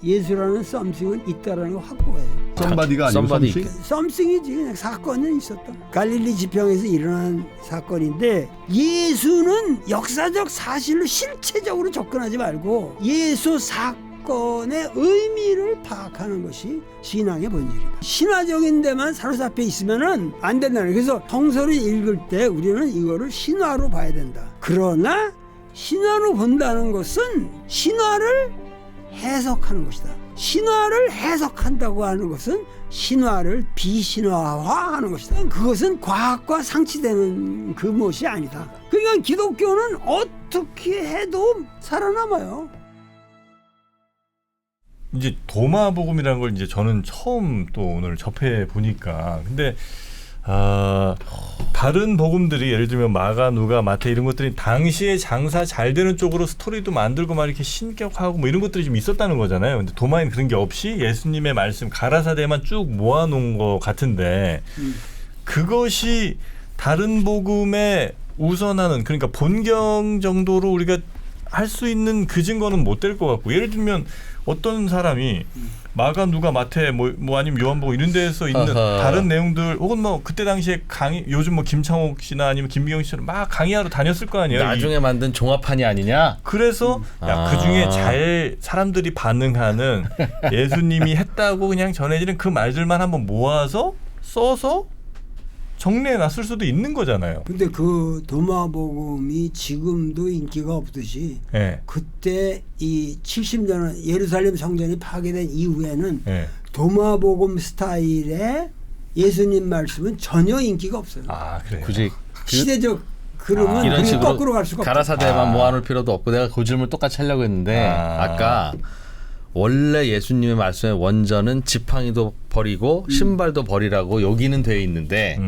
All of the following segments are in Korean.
예수라는 썸씽은 있다라는 거 확고해요. 썸바디가 아니고 썸씽? 썸씽이지. 그냥 사건은 있었다. 갈릴리 지평에서 일어난 사건인데 예수는 역사적 사실로 실체적으로 접근하지 말고 예수 사건의 의미를 파악하는 것이 신앙의 본질이다. 신화적인 데만 사로잡혀 있으면은 안 된다는 거예요. 그래서 성서를 읽을 때 우리는 이거를 신화로 봐야 된다. 그러나 신화로 본다는 것은 신화를 해석하는 것이다. 신화를 해석한다고 하는 것은 신화를 비신화화하는 것이다. 그것은 과학과 상치되는 그 무엇이 아니다. 그러니까 기독교는 어떻게 해도 살아남아요. 이제 도마복음이라는 걸 이제 저는 처음 또 오늘 접해 보니까 근데 다른 복음들이 예를 들면 마가, 누가, 마태 이런 것들이 당시에 장사 잘 되는 쪽으로 스토리도 만들고 막 이렇게 신격하고 뭐 이런 것들이 좀 있었다는 거잖아요. 근데 도마에는 그런 게 없이 예수님의 말씀 가라사대만 쭉 모아놓은 것 같은데 그것이 다른 복음에 우선하는 그러니까 본경 정도로 우리가 할 수 있는 그 증거는 못 될 것 같고 예를 들면 어떤 사람이 마가, 누가, 마태 뭐 아니면 요한복음 이런 데에서 있는 다른 내용들 혹은 뭐 그때 당시에 강의 요즘 뭐 김창옥 씨나 아니면 김미경 씨처럼 막 강의하러 다녔을 거 아니에요. 나중에 만든 종합판이 아니냐? 그래서 야, 그중에 잘 사람들이 반응하는 예수님이 했다고 그냥 전해지는 그 말들만 한번 모아서 써서 정리해 놨을 수도 있는 거잖아요. 근데 그 도마복음이 지금도 인기가 없듯이 네. 그때 이 70년 예루살렘 성전이 파괴된 이후에는 네. 도마복음 스타일의 예수님 말씀은 전혀 인기가 없어요. 아 그래요. 굳이 시대적 흐름은 이런 식으로 거꾸로 갈 수가 없죠. 가라사대만 모아놓을 필요도 없고 내가 그 질문을 똑같이 하려고 했는데 아까 원래 예수님의 말씀의 원전은 지팡이도 버리고 신발도 버리라고 여기는 돼 있는데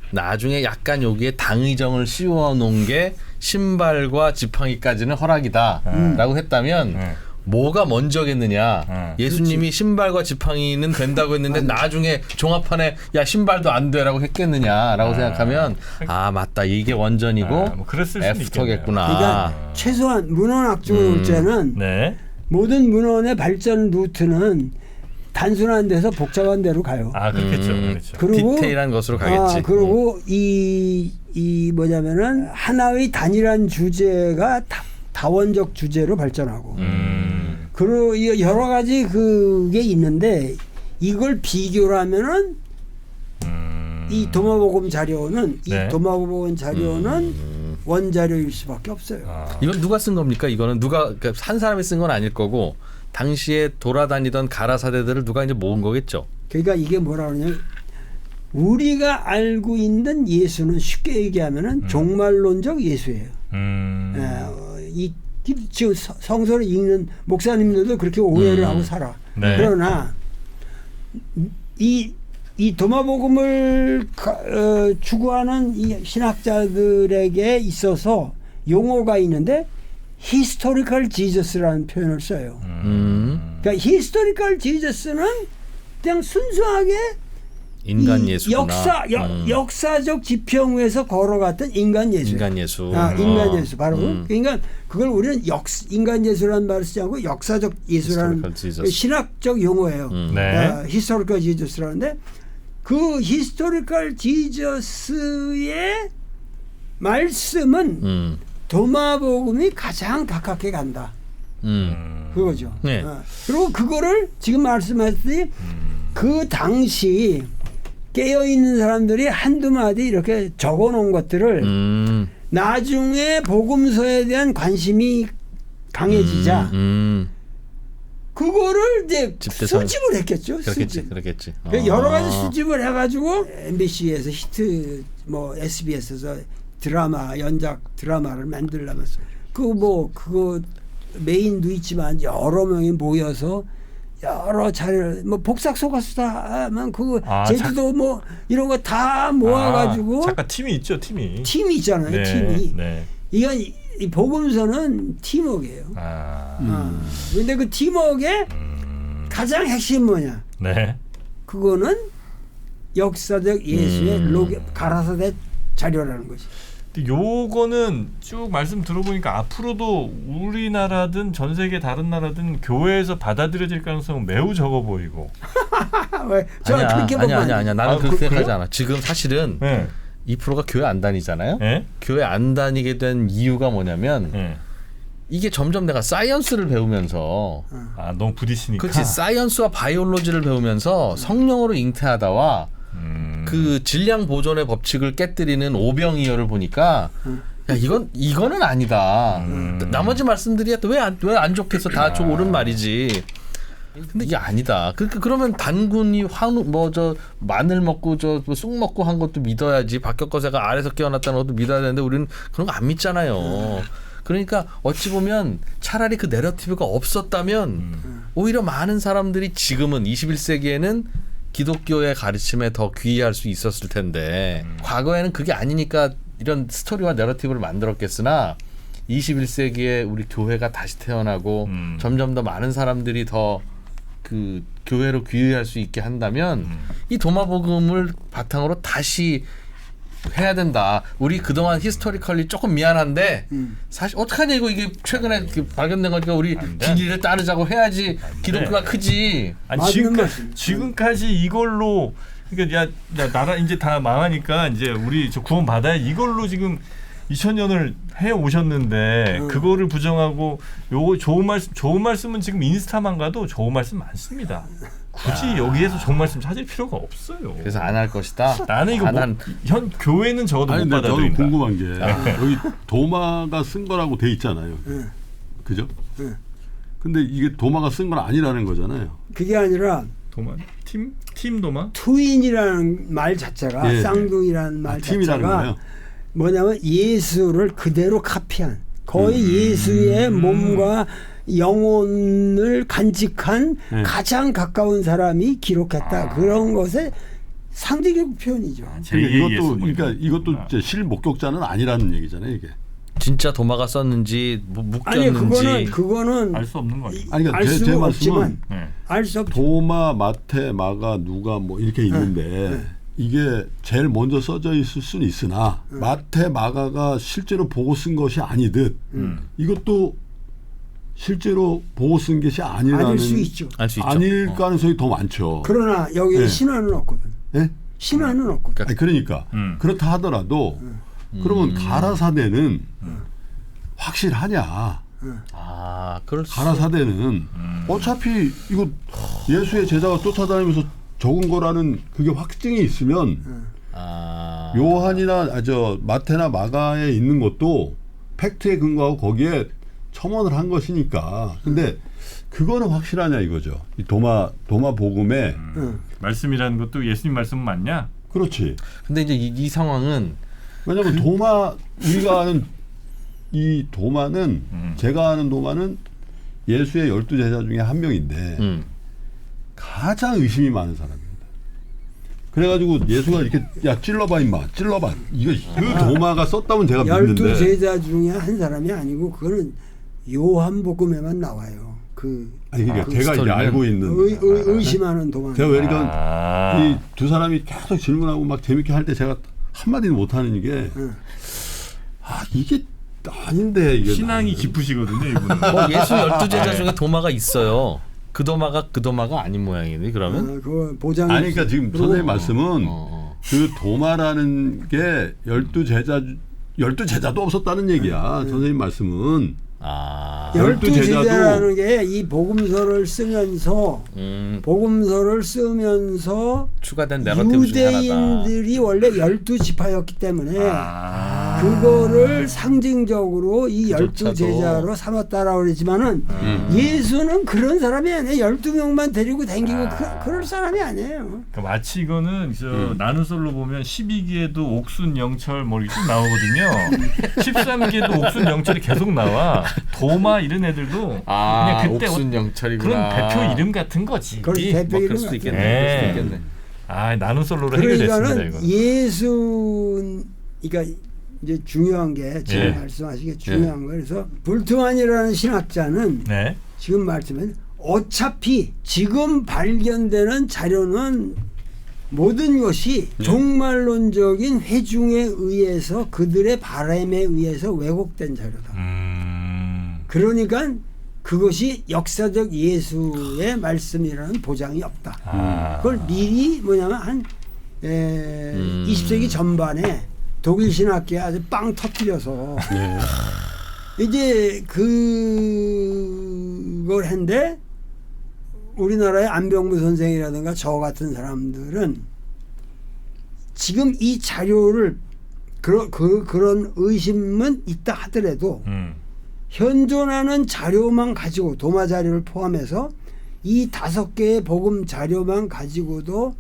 나중에 약간 여기에 당의정을 씌워놓은 게 신발과 지팡이까지는 허락이다라고 했다면 뭐가 먼저겠느냐. 예수님이 그렇지. 신발과 지팡이는 된다고 했는데 나중에 종합판에 야 신발도 안 돼라고 했겠느냐라고 생각하면 맞다 이게 원전이고 뭐 그랬을 수는 애프터겠구나. 그러니까 최소한 문헌학적으로 볼 때는 네. 모든 문헌의 발전 루트는 단순한 데서 복잡한 데로 가요. 그렇겠죠. 그렇죠. 그리고 디테일한 것으로 가겠지. 그리고 이 뭐냐면은 하나의 단일한 주제가 다원적 주제로 발전하고 그리고 여러 가지 그게 있는데 이걸 비교를 하면은 이 도마복음 자료는 네. 이 도마복음 자료는 원자료일 수밖에 없어요. 이건 누가 쓴 겁니까? 이거는 누가 그러니까 한 사람이 쓴 건 아닐 거고 당시에 돌아다니던 가라사대들을 누가 이제 모은 거겠죠. 그러니까 이게 뭐라 그러냐면 우리가 알고 있는 예수는 쉽게 얘기하면은 종말론적 예수예요. 지금 성서를 읽는 목사님들도 그렇게 오해를 하고 살아. 네. 그러나 이 도마복음을 추구하는 이 신학자들에게 있어서 용어가 있는데 historical Jesus라는 표현을 써요. 그러니까 historical Jesus는 그냥 순수하게 인간 예수구나. 역사적 지평에서 걸어갔던 인간 예수. 인간 예수. 인간 예수 바로. 그러니까 그걸 우리는 인간 예수라는 말을 쓰지 않고 역사적 예수라는 신학적 용어예요. 네. historical Jesus라는데 그 historical Jesus의 말씀은 도마복음이 가장 가깝게 간다. 그거죠. 네. 그리고 그거를 지금 말씀하셨듯이 그 당시 깨어있는 사람들이 한두 마디 이렇게 적어놓은 것들을 나중에 복음서에 대한 관심이 강해지자 그거를 이제 수집을 했겠죠. 그렇겠지. 여러 가지 수집을 해가지고 MBC에서 히트 뭐 SBS에서 드라마 연작 드라마를 만들려면서 그거 메인도 있지만 여러 명이 모여서 여러 자료를 뭐 복삭 속았수다 하면 그거 제주도 뭐 이런 거 다 모아가지고 잠깐 팀이 있죠. 팀이 있잖아요. 네, 팀이 네. 이건 이 복음서는 팀워크예요. 근데 그 팀워크의 가장 핵심 뭐냐? 네. 그거는 역사적 예수의 가라사대 자료라는 거지. 근데 요거는 쭉 말씀 들어보니까 앞으로도 우리나라든 전 세계 다른 나라든 교회에서 받아들여질 가능성은 매우 적어 보이고. 왜? 저 그렇게 보면 아니야. 나는 그렇게 그래요? 생각하지 않아. 지금 사실은 네. 2%가 교회 안 다니잖아요. 네? 교회 안 다니게 된 이유가 뭐냐면 네. 이게 점점 내가 사이언스를 배우면서 아 너무 부딪히니까. 그렇지 사이언스와 바이올로지를 배우면서 성령으로 잉태하다와 그 질량 보존의 법칙을 깨뜨리는 오병이어를 보니까 야 이거는 아니다. 나머지 말씀들이 왜 안 좋겠어 다 옳은 말이지. 근데 이게 아니다. 그러면 단군이 한우 저 마늘 먹고 쑥 먹고 한 것도 믿어야지. 박격거세가 알에서 깨어났다는 것도 믿어야 되는데 우리는 그런 거 안 믿잖아요. 그러니까 어찌 보면 차라리 그 내러티브가 없었다면 오히려 많은 사람들이 지금은 21세기에는 기독교의 가르침에 더 귀의할 수 있었을 텐데 과거에는 그게 아니니까 이런 스토리와 내러티브를 만들었겠으나 21세기에 우리 교회가 다시 태어나고 점점 더 많은 사람들이 더 그 교회로 귀의할 수 있게 한다면 이 도마복음을 바탕으로 다시 해야 된다. 우리 그동안 히스토리컬리 조금 미안한데 사실 어떡하냐 이게 최근에 발견된 거니까 우리 진리를 따르자고 해야지 기독교가 크지. 아니 지금까지 이걸로 그러니까 야 나라 이제 다 망하니까 이제 우리 저 구원 받아야 이걸로 지금 2000년을 해 오셨는데 그거를 부정하고 요거 좋은 말씀은 지금 인스타만 가도 좋은 말씀 많습니다. 굳이 여기에서 좋은 말씀 찾을 필요가 없어요. 그래서 안 할 것이다. 나는 이거 현 교회는 적어도 못 받아들인다. 저는 궁금한 게 여기 도마가 쓴 거라고 돼 있잖아요. 그죠? 근데 이게 도마가 쓴 건 아니라는 거잖아요. 그게 아니라 도마 팀 도마 투인이라는 말 자체가 예. 쌍둥이라는 말 팀이라는 자체가 거예요. 뭐냐면 예수를 그대로 카피한 거의 예수의 몸과 영혼을 간직한 가장 가까운 사람이 기록했다. 그런 것의 상대적 표현이죠. 그러니까 이것도 이제 실목격자는 아니라는 얘기잖아요, 이게. 진짜 도마가 썼는지 아니 묶였는지 그거는 알 수 없는 거예요. 아니 그러니까 알 제 수가 말씀은 없지만 알 수 없죠. 도마, 마태, 마가, 누가 뭐 이렇게 있는데 이게 제일 먼저 써져 있을 수는 있으나 마태, 마가가 실제로 보고 쓴 것이 아니듯 이것도 실제로 보고 쓴 것이 아니라는 아닐 수 있죠. 아닐 가능성이 더 많죠. 그러나 여기 신화는 없거든. 예? 신화는 없거든. 아니, 그러니까 그렇다 하더라도 그러면 가라사대는 확실하냐? 그럴 수 가라사대는 어차피 이거 예수의 제자가 쫓아다니면서 적은 거라는 그게 확증이 있으면 요한이나 마태나 마가에 있는 것도 팩트에 근거하고 거기에 첨언을 한 것이니까. 근데 그거는 확실하냐 이거죠. 이 도마 복음에 말씀이라는 것도 예수님 말씀은 맞냐? 그렇지. 근데 이제 이 상황은 왜냐하면 우리가 아는 이 도마는 제가 아는 도마는 예수의 12제자 중에 한 명인데 가장 의심이 많은 사람입니다. 그래가지고 예수가 이렇게 찔러봐 임마 찔러봐 그 도마가 썼다면 제가 믿는데 12제자 중에 한 사람이 아니고 그거는 요한복음에만 나와요. 아니 그러니까 제가 이제 알고 있는 의심하는 도마. 제가 그러니까 이 두 사람이 계속 질문하고 막 재밌게 할 때 제가 한마디도 못하는 게 이게 아닌데 이게 신앙이 깊으시거든요 이분은. 예수 12제자 중에 도마가 있어요. 그 도마가 아닌 모양이네 그러면. 그 보장. 아니 그러니까 지금 선생님 말씀은 그 도마라는 게 12제자도 없었다는 얘기야. 선생님 말씀은 12제자라는 게 이 복음서를 쓰면서 추가된 내러티브 중에 하나다. 유대인들이 원래 12지파였기 때문에 그거를 상징적으로 이 12제자로 삼았다라고 그랬지만은 예수는 그런 사람이 아니에요. 12명만 데리고 다니고 그럴 사람이 아니에요. 그러니까 마치 이거는 나누설로 보면 12기에도 옥순 영철 뭐 이렇게 쭉 나오거든요. 13기에도 옥순 영철이 계속 나와. 도마 이런 애들도 그냥 그때 옥순 영철이구나. 그런 대표 이름 같은 거지. 대표 이름 그럴 수도 있겠네. 나누설로로 해결됐습니다. 그러니까는 그러니까 이제 중요한 게 지금 말씀하시기에 중요한 거 그래서 불트만이라는 신학자는 지금 말씀은 어차피 지금 발견되는 자료는 모든 것이 종말론적인 회중에 의해서 그들의 바람에 의해서 왜곡된 자료다. 그러니까 그것이 역사적 예수의 말씀이라는 보장이 없다. 그걸 미리 뭐냐면 한 20세기 전반에 독일 신학계에 아주 빵 터뜨려서 이제 그걸 했는데 우리나라의 안병무 선생이라든가 저 같은 사람들은 지금 이 자료를 그런 의심은 있다 하더라도 현존하는 자료만 가지고 도마 자료를 포함해서 이 5개의 복음 자료만 가지고도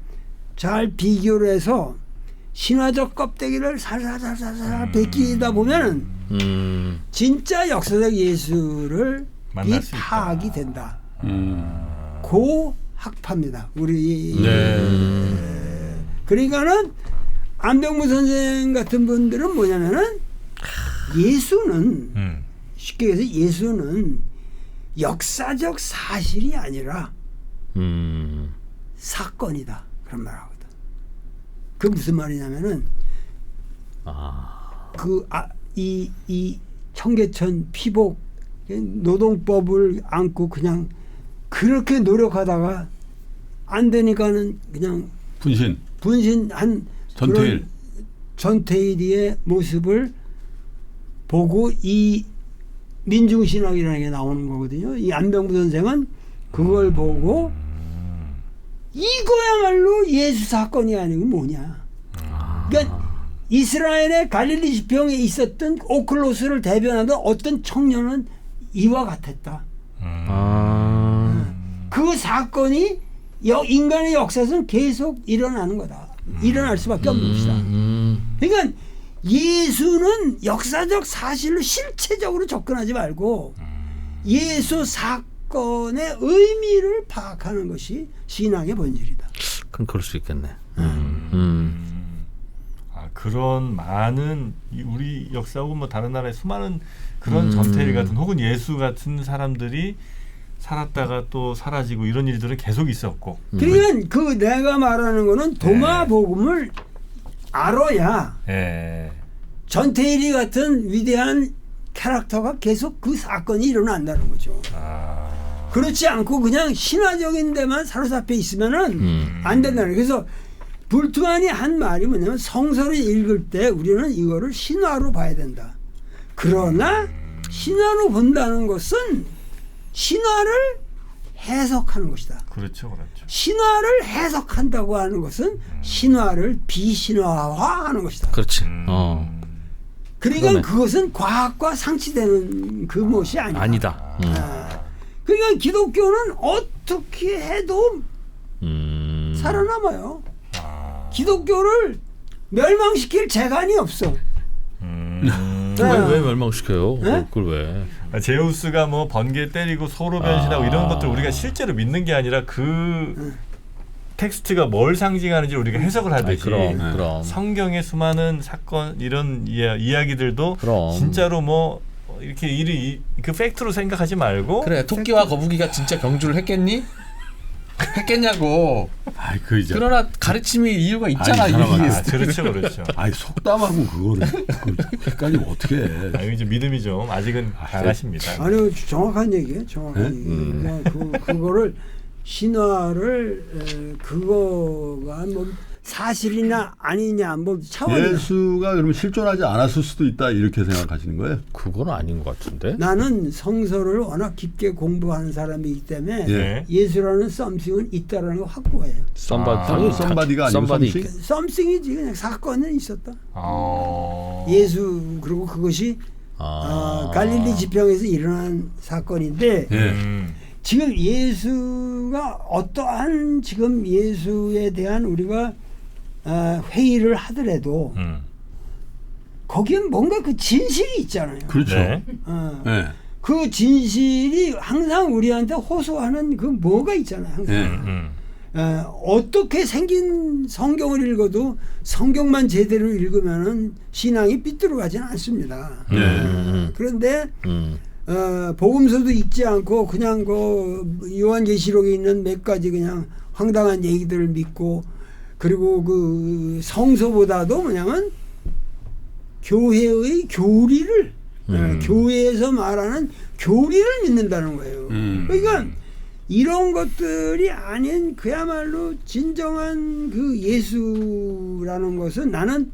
잘 비교를 해서 신화적 껍데기를 살살살살 벗기다 보면 진짜 역사적 예수를 만날 수 있다. 파악이 된다. 고 학파입니다. 우리 그러니까는 안병무 선생 같은 분들은 뭐냐면은 예수는 쉽게 해서 예수는 역사적 사실이 아니라 사건이다. 그런 말 하거든. 그 무슨 말이냐면은 이 청계천 피복 노동법을 안고 그냥 그렇게 노력하다가 안 되니까는 그냥 분신한 전태일. 전태일의 모습을 보고 이 민중신학이라는 게 나오는 거거든요. 이 안병무 선생은 그걸 보고 이거야말로 예수 사건이 아니고 뭐냐. 그러니까 이스라엘의 갈릴리 지평에 있었던 오클로스를 대변하던 어떤 청년은 이와 같았다. 그 사건이 인간의 역사에서는 계속 일어나는 거다. 일어날 수밖에 없는 것이다. 그러니까 예수는 역사적 사실로 실체적으로 접근하지 말고 예수 사건의 의미를 파악하는 것이 신앙의 본질이다. 그럼 그럴 수 있겠네. 그런 많은 우리 역사하고 뭐 다른 나라의 수많은 그런 전태일 같은 혹은 예수 같은 사람들이 살았다가 또 사라지고 이런 일들은 계속 있었고. 그러니까 그 내가 말하는 거는 도마 복음을 알아야 전태일이 같은 위대한 캐릭터가 계속 그 사건이 일어난다는 거죠. 그렇지 않고 그냥 신화적인 데만 사로잡혀 있으면은 안 된다는 거예요. 그래서 불트만이 한 말이 뭐냐면 성서를 읽을 때 우리는 이거를 신화로 봐야 된다. 그러나 신화로 본다는 것은 신화를 해석하는 것이다. 그렇죠. 신화를 해석한다고 하는 것은 신화를 비신화화하는 것이다. 그렇지. 그러니까 그러네. 그것은 과학과 상치되는 그 것이 아니다. 그러니까 기독교는 어떻게 해도 살아남아요. 기독교를 멸망시킬 재간이 없어. 왜 멸망시켜요? 네? 그걸 왜? 제우스가 뭐 번개 때리고 소로 변신하고 이런 것들 우리가 실제로 믿는 게 아니라 그 텍스트가 뭘 상징하는지 우리가 해석을 하듯이 그럼. 성경의 수많은 사건 이런 이야기들도 그럼. 진짜로 뭐 이렇게 그 팩트로 생각하지 말고 그래 토끼와 거북이가 진짜 경주를 했겠니? 했겠냐고. 그러나 가르침이 이유가 있잖아. 그렇죠. 아니 속담하고 그거를 헷갈리면 어떻게 해? 이제 믿음이 좀 아직은 강하십니다. 아니요, 정확한 얘기예요. 정확한 얘기. 그거를 신화를 그거가 뭐 사실이냐 아니냐 뭐 차원이. 예수가 그러면 실존하지 않았을 수도 있다 이렇게 생각하시는 거예요? 그건 아닌 것 같은데. 나는 성서를 워낙 깊게 공부하는 사람이기 때문에 예수라는 썸씽은 있다라는 걸 확고해요. 썸바디가 아니고 썸씽? 썸씽이지 그냥 사건은 있었다. 예수 그리고 그것이 갈릴리 지평에서 일어난 사건인데 지금 예수가 어떠한 지금 예수에 대한 우리가 회의를 하더라도 거기엔 뭔가 그 진실이 있잖아요. 그렇죠. 그 진실이 항상 우리한테 호소하는 그 뭐가 있잖아요. 항상. 어떻게 생긴 성경을 읽어도 성경만 제대로 읽으면은 신앙이 삐뚤어가지는 않습니다. 그런데 복음서도 읽지 않고 그냥 그 요한계시록에 있는 몇 가지 그냥 황당한 얘기들을 믿고 그리고 그 성서보다도 뭐냐면 교회의 교리를 교회에서 말하는 교리를 믿는다는 거예요. 그러니까 이런 것들이 아닌 그야말로 진정한 그 예수라는 것은 나는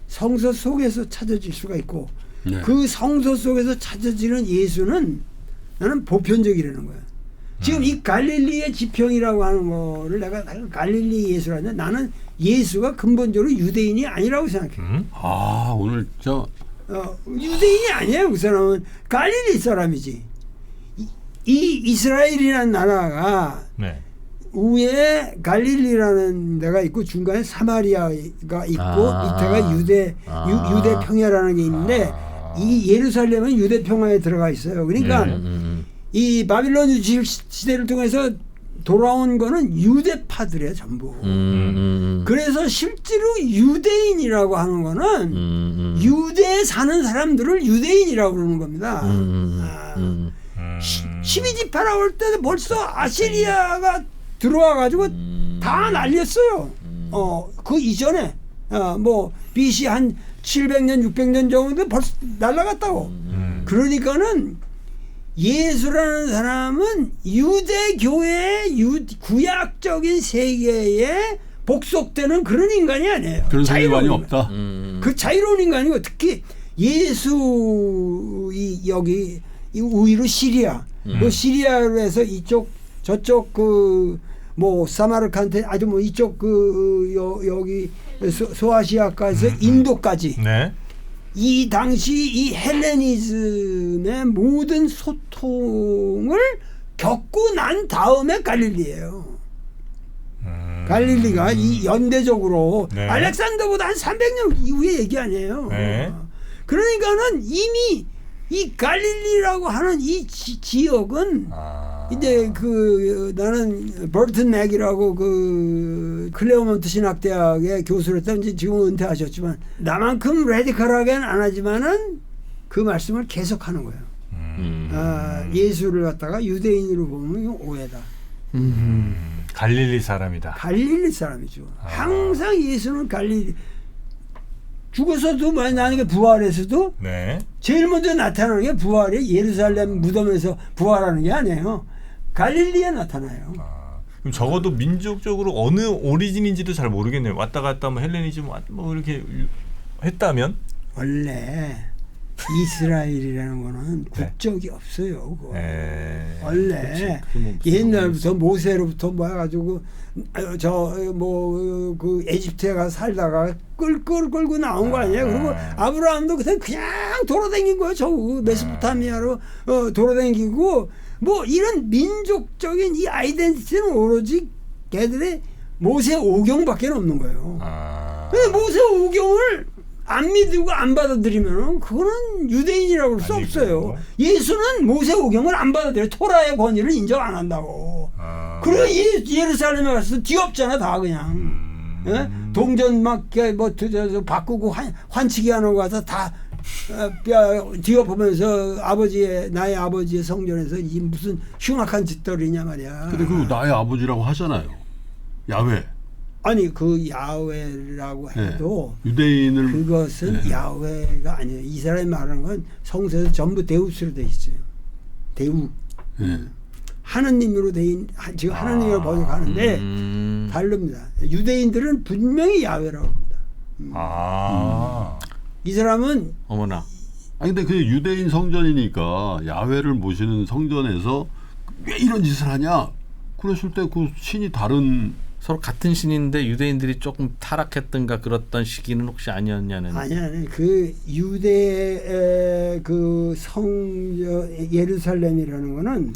성서 속에서 찾아질 수가 있고 네. 그 성서 속에서 찾아지는 예수는 나는 보편적이라는 거야. 지금 이 갈릴리의 지평이라고 하는 거를 내가 갈릴리 예수라는데 나는 예수가 근본적으로 유대인이 아니라고 생각해요. 아 오늘 저 유대인이 아니에요. 그 사람은 갈릴리 사람이지. 이 이스라엘이라는 나라가 네. 위에 갈릴리라는 데가 있고 중간에 사마리아가 있고 밑에가 유대 평야라는 게 있는데 이 예루살렘은 유대 평야에 들어가 있어요. 그러니까 이 바빌론 시대를 통해서 돌아온 거는 유대파들이에요, 전부. 그래서 실제로 유대인이라고 하는 거는 유대에 사는 사람들을 유대인이라고 그러는 겁니다. 12지파라고 할 때도 벌써 아시리아가 들어와가지고 다 날렸어요. 그 이전에 뭐 BC 한 700년, 600년 정도 벌써 날라갔다고. 그러니까는 예수라는 사람은 유대교회의 구약적인 세계에 복속되는 그런 인간이 아니에요. 그런 사람이 없다. 그 자유로운 인간이고 특히 예수 여기 우위로 시리아, 그 시리아로 해서 이쪽 저쪽 그 뭐 사마르칸테 아주 뭐 이쪽 그 여기 소아시아까지 인도까지. 네. 이 당시 이 헬레니즘의 모든 소통을 겪고 난 다음에 갈릴리예요. 갈릴리가 이 연대적으로 네. 알렉산더보다 한 300년 이후의 얘기 아니에요. 네. 그러니까는 이미 이 갈릴리라고 하는 이 지역은 이제 그 나는 버튼 맥이라고 그 클레어몬트 신학대학의 교수를 했던 지금 은퇴하셨지만 나만큼 레디컬하게는 안 하지만은 그 말씀을 계속하는 거예요. 예수를 갖다가 유대인으로 보면 이건 오해다. 갈릴리 사람이다. 갈릴리 사람이죠. 항상 예수는 갈릴리 죽어서도 많이 나는 게 부활해서도 네. 제일 먼저 나타나는 게 부활이 예루살렘 무덤에서 부활하는 게 아니에요. 갈릴리에 나타나요. 그럼 적어도 민족적으로 어느 오리진인지도 잘 모르겠네요. 왔다 갔다 뭐 헬레니즘 뭐 이렇게 했다면 원래 이스라엘이라는 거는 국적이 없어요. 그거. 원래 옛날부터 모세로부터 모여가지고 저 뭐 그 에집트에 가서 살다가 끌고 나온 거 아니에요. 그리고 아브라함도 그냥 돌아다닌 거예요. 저 메소포타미아로 돌아다니고 뭐 이런 민족적인 이 아이덴티티는 오로지 걔들의 모세 오경밖에 없는 거예요. 근데 모세 오경을 안 믿고 안 받아들이면 그거는 유대인이라고 할 수 없어요. 예수는 모세 오경을 안 받아들여. 토라의 권위를 인정 안 한다고. 그리고 예루살렘에 가서 뒤엎잖아 다 그냥. 예? 동전 막 뭐 바꾸고 환치기 하는 거 가서 다 뒤엎으면서 나의 아버지의 성전에서 이 무슨 흉악한 짓거리냐 말이야. 근데 그 나의 아버지라고 하잖아요. 야훼. 아니 그 야훼라고 해도 유대인을 그것은 야훼가 아니에요. 이 사람이 말하는 건 성서에서 전부 데우스로 돼 있어요. 데우. 하느님으로 지금 하느님을 번역하는데 다릅니다. 유대인들은 분명히 야훼라고 합니다. 이 사람은 어머나. 아니 근데 그 유대인 성전이니까 야훼를 모시는 성전에서 왜 이런 짓을 하냐? 그랬을 때 그 신이 다른 서로 같은 신인데 유대인들이 조금 타락했던가 그랬던 시기는 혹시 아니었냐는. 아니 그 유대의 그 성전 예루살렘이라는 거는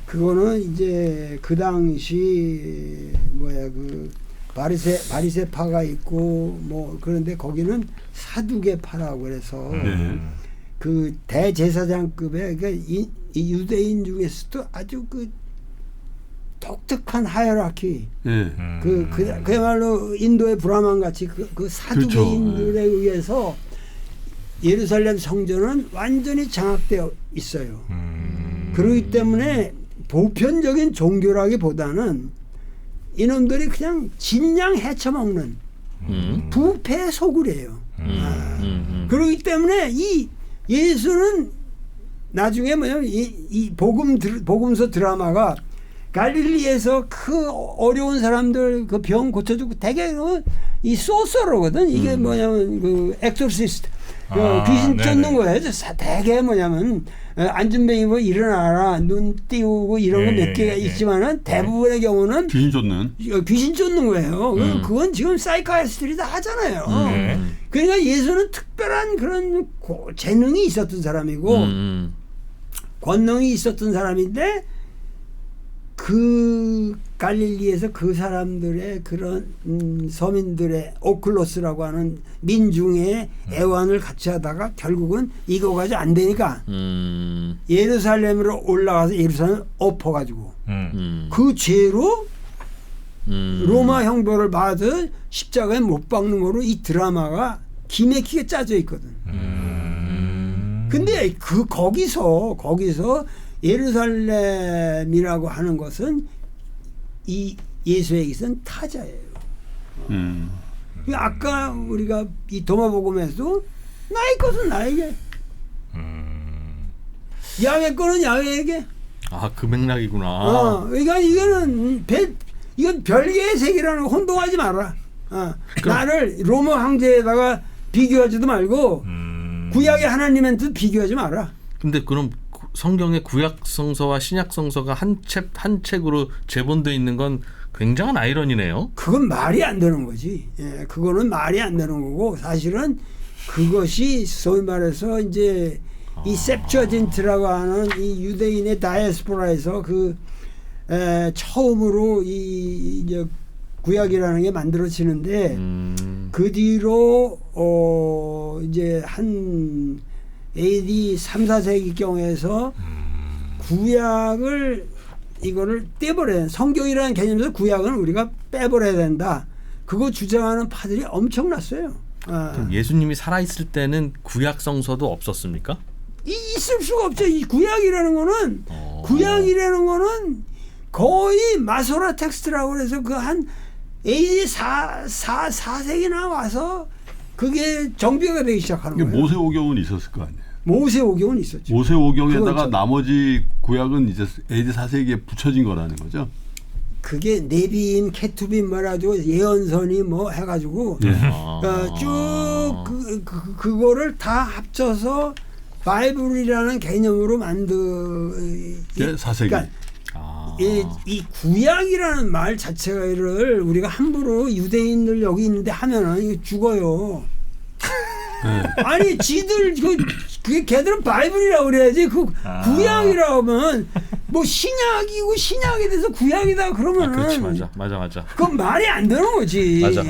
그거는 이제 그 당시 그 바리새파가 있고 뭐 그런데 거기는 사두개파라고 그래서 그 대제사장급의 이 유대인 중에서도 아주 그 독특한 하이라키, 그야말로 인도의 브라만 같이 그 사두개인들에 의해서 예루살렘 성전은 완전히 장악되어 있어요. 그렇기 때문에 보편적인 종교라기보다는 이놈들이 그냥 진양 헤쳐먹는 부패 소굴이에요. 그렇기 때문에 이 예수는 나중에 뭐냐면 이 복음서 드라마가 갈릴리에서 그 어려운 사람들 그 병 고쳐주고 되게 이 소서로거든. 이게 뭐냐면 그 엑소시스트 귀신 쫓는 거예요. 되게 뭐냐면 안전뱅이 뭐 일어나라 눈 띄우고 이런 거 몇 개가 있지만은 대부분의 경우는 귀신 쫓는 거예요. 그건 지금 사이카이스트들이 다 하잖아요. 그러니까 예수는 특별한 그런 재능이 있었던 사람이고 권능이 있었던 사람인데 그 갈릴리에서 그 사람들의 그런 서민들의 오클로스라고 하는 민중의 애완을 같이 하다가 결국은 이거 가지고 안 되니까 예루살렘으로 올라가서 예루살렘 엎어가지고 그 죄로 로마 형벌을 받아 십자가에 못 박는 거로 이 드라마가 기맥히게 짜져 있거든. 근데 거기서 예루살렘이라고 하는 것은 이 예수에게선 타자예요. 아까 우리가 이 도마복음에서 나의 것은 나에게, 야훼 거는 야훼에게. 그 맥락이구나. 그러니까 이건 별개의 세계라는 거 혼동하지 마라. 나를 로마 황제에다가 비교하지도 말고 구약의 하나님한테 비교하지 마라. 근데 그럼 성경의 구약 성서와 신약 성서가 한 책으로 재본되어 있는 건 굉장한 아이러니네요. 그건 말이 안 되는 거지. 예, 그거는 말이 안 되는 거고 사실은 그것이 소위 말해서 이제 이 셉처진트라고 하는 이 유대인의 다이아스포라에서 처음으로 이제 구약이라는 게 만들어지는데 그 뒤로 이제 한 AD 3, 4세기 경에서 구약을 이거를 떼버려야 성경이라는 개념에서 구약은 우리가 빼버려야 된다. 그거 주장하는 파들이 엄청났어요. 그럼 예수님이 살아있을 때는 구약 성서도 없었습니까? 있을 수가 없죠. 이 구약이라는 거는 거의 마소라 텍스트라고 해서 그 한 AD 4세기나 와서 그게 정비가 되기 시작하는 거예요. 모세오경은 있었을 거 아니에요. 모세오경은 있었죠. 모세오경에다가 나머지 구약은 이제 AD 4세기에 붙여진 거라는 거죠. 그게 네비임, 케투빔 말아가지고 예언선이 뭐 해가지고 쭉 그거를 다 합쳐서 바이블이라는 개념으로 만든 4세기. 그러니까 이 구약이라는 말 자체를 우리가 함부로 유대인들 여기 있는데 하면은 이거 죽어요. 아니 지들 그게 걔들은 바이블이라고 그래야지 구약이라고 하면 뭐 신약이고 신약에 대해서 구약이다 그러면은 그렇지 맞아. 그건 말이 안 되는 거지. 맞아.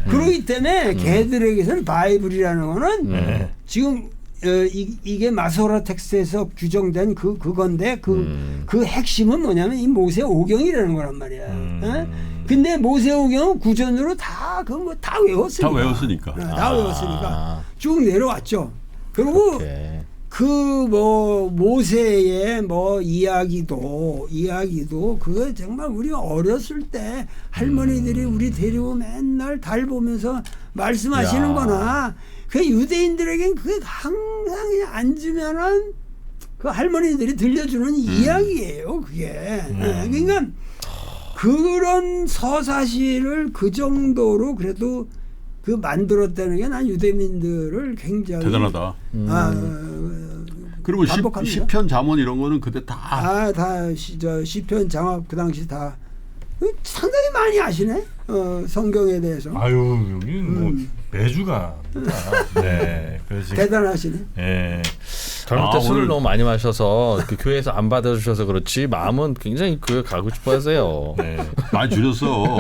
그러기 때문에 걔들에게서는 바이블이라는 거는 지금 이게 마소라 텍스트에서 규정된 그건데 그 핵심은 뭐냐면 이 모세오경이라는 거란 말이야. 근데 모세오경은 구전으로 다 외웠으니까. 다 외웠으니까 쭉 내려왔죠. 그리고 그 모세의 이야기도 그거 정말 우리가 어렸을 때 할머니들이 우리 데리고 맨날 달 보면서 말씀하시는 거나 그 유대인들에겐 그 항상 앉으면은 그 할머니들이 들려주는 이야기예요. 그게. 그러니까 그런 서사시를 그 정도로 그래도 그 만들었다는 게 난 유대민들을 굉장히 대단하다. 그리고 시편 잠언 이런 거는 그때 다 시편 장합 그 당시 다 상당히 많이 아시네. 성경에 대해서. 여기는 뭐 매주가 네, 대단하시네. 네. 젊을 때 술을 너무 많이 마셔서 그 교회에서 안 받아주셔서 그렇지 마음은 굉장히 교회 가고 싶어하세요. 네. 많이 줄였어.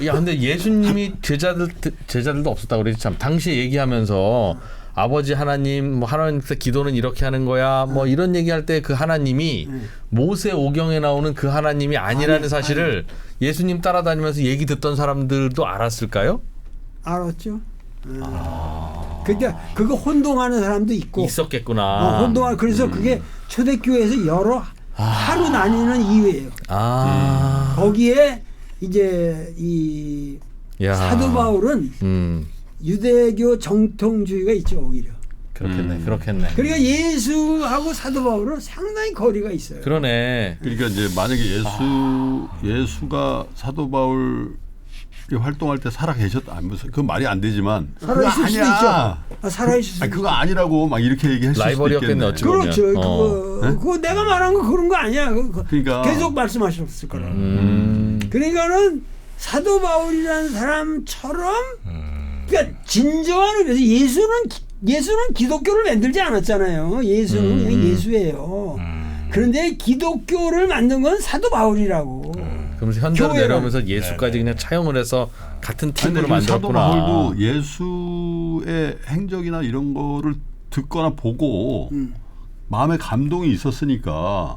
야, 근데 예수님이 제자들도 없었다고 그랬지 참. 당시 얘기하면서 아버지 하나님, 뭐 하나님께서 기도는 이렇게 하는 거야, 뭐 이런 얘기할 때 그 하나님이 모세오경에 나오는 그 하나님이 아니라는 사실을 예수님 따라다니면서 얘기 듣던 사람들도 알았을까요? 알았죠. 그러니까 그거 혼동하는 사람도 있고 있었겠구나. 혼동하는 그래서 그게 초대교회에서 여러 하루 나뉘는 이유예요. 거기에 이제 이 야. 사도 바울은 유대교 정통주의가 있죠 오히려. 그렇겠네. 그러니까 예수하고 사도 바울은 상당히 거리가 있어요. 그러네. 그러니까 이제 만약에 예수가 사도 바울 활동할 때 살아 계셨다. 그건 말이 안 되지만 살아있을 수도 있죠. 살아있을 수도 아니, 그거 있죠. 아니라고 막 이렇게 얘기했을 수도 라이벌이었겠네, 있겠네. 어찌 보면. 그렇죠. 네? 그거 내가 말한 거 그런 거 아니야. 그러니까. 계속 말씀하셨을 거라. 음. 그러니까는 사도 바울이라는 사람처럼 그러니까 진정한 의미에서 예수는 기독교를 만들지 않았잖아요. 예수는 그냥 예수예요. 그런데 기독교를 만든 건 사도 바울이라고. 그러면서 현대로 교회랑- 내려오면서 예수까지 그냥 차용을 해서 같은 팀으로 아니, 사도 만들었구나. 바울도 예수의 행적이나 이런 거를 듣거나 보고 마음에 감동이 있었으니까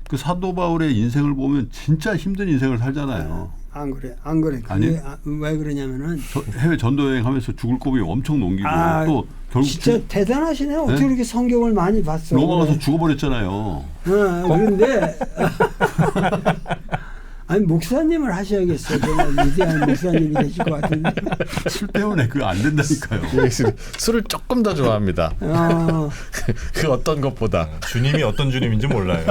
그 사도 바울의 인생을 보면 진짜 힘든 인생을 살잖아요. 안 그래, 안 그래. 아니? 왜 그러냐면은 해외 전도 여행하면서 죽을 고비 엄청 넘기고 또 결국 진짜 대단하시네. 어떻게 네? 그렇게 성경을 많이 봤어? 로마 가서 그래. 죽어버렸잖아요. 그런데 아니 목사님을 하셔야겠어요. 정말 위대한 목사님이 되실 것 같은데. 술 때문에 그거 안 된다니까요. 술을 조금 더 좋아합니다. 그 어떤 것보다. 주님이 어떤 주님인지 몰라요.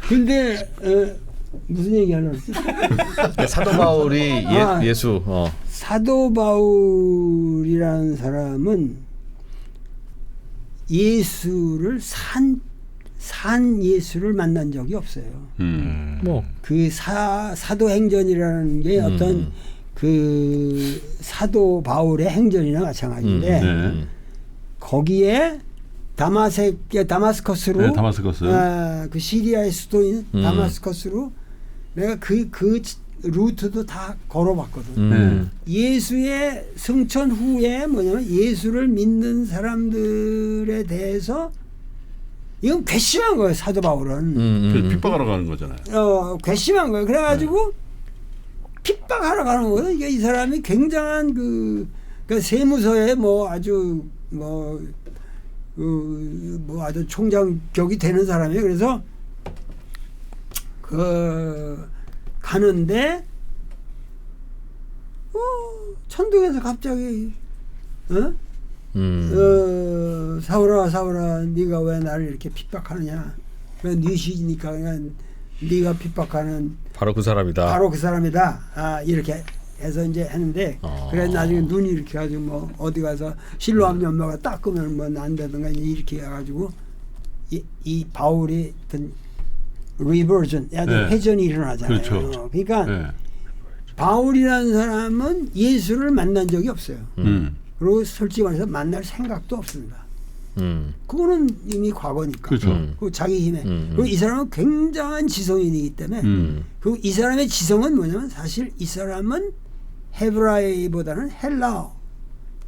근데 무슨 얘기 하려고 했지? 사도 바울이 아. 예수. 사도 바울이라는 사람은 예수를 산 예수를 만난 적이 없어요. 뭐 그 사도행전이라는 게 어떤 그 사도 바울의 행전이나 마찬가지인데 네. 거기에 다마스커스로 네, 다마스커스. 그 시리아의 수도인 다마스커스로 내가 그 루트도 다 걸어봤거든. 네. 예수의 승천 후에 뭐냐면 예수를 믿는 사람들에 대해서 이건 괘씸한 거예요. 사도 바울은. 그래서 핍박하러 가는 거잖아요. 괘씸한 거예요. 그래가지고 핍박하러 가는 거거든. 이게 이 사람이 굉장한 그 세무서에 뭐 아주 뭐 아주 총장격이 되는 사람이에요. 그래서 가는데 천둥에서 갑자기 사울아 네가 왜 나를 이렇게 핍박하느냐? 왜 네 시니까 그냥 네가 핍박하는 바로 그 사람이다. 바로 그 사람이다. 이렇게 해서 이제 했는데 그래 나중에 눈이 이렇게 가지고 뭐 어디 가서 실로암 연마가 닦으면 뭐 난다든가 이렇게 해가지고 이 바울이 어떤 리버전, 회전이 일어나잖아요. 그렇죠. 그러니까 네. 바울이라는 사람은 예수를 만난 적이 없어요. 음. 그리고 솔직히 말해서 만날 생각도 없습니다. 그거는 이미 과거니까. 그렇죠. 그리고 자기 힘에. 그리고 이 사람은 굉장한 지성인이기 때문에 그리고 이 사람의 지성은 뭐냐면 사실 이 사람은 헤브라이보다는 헬라어,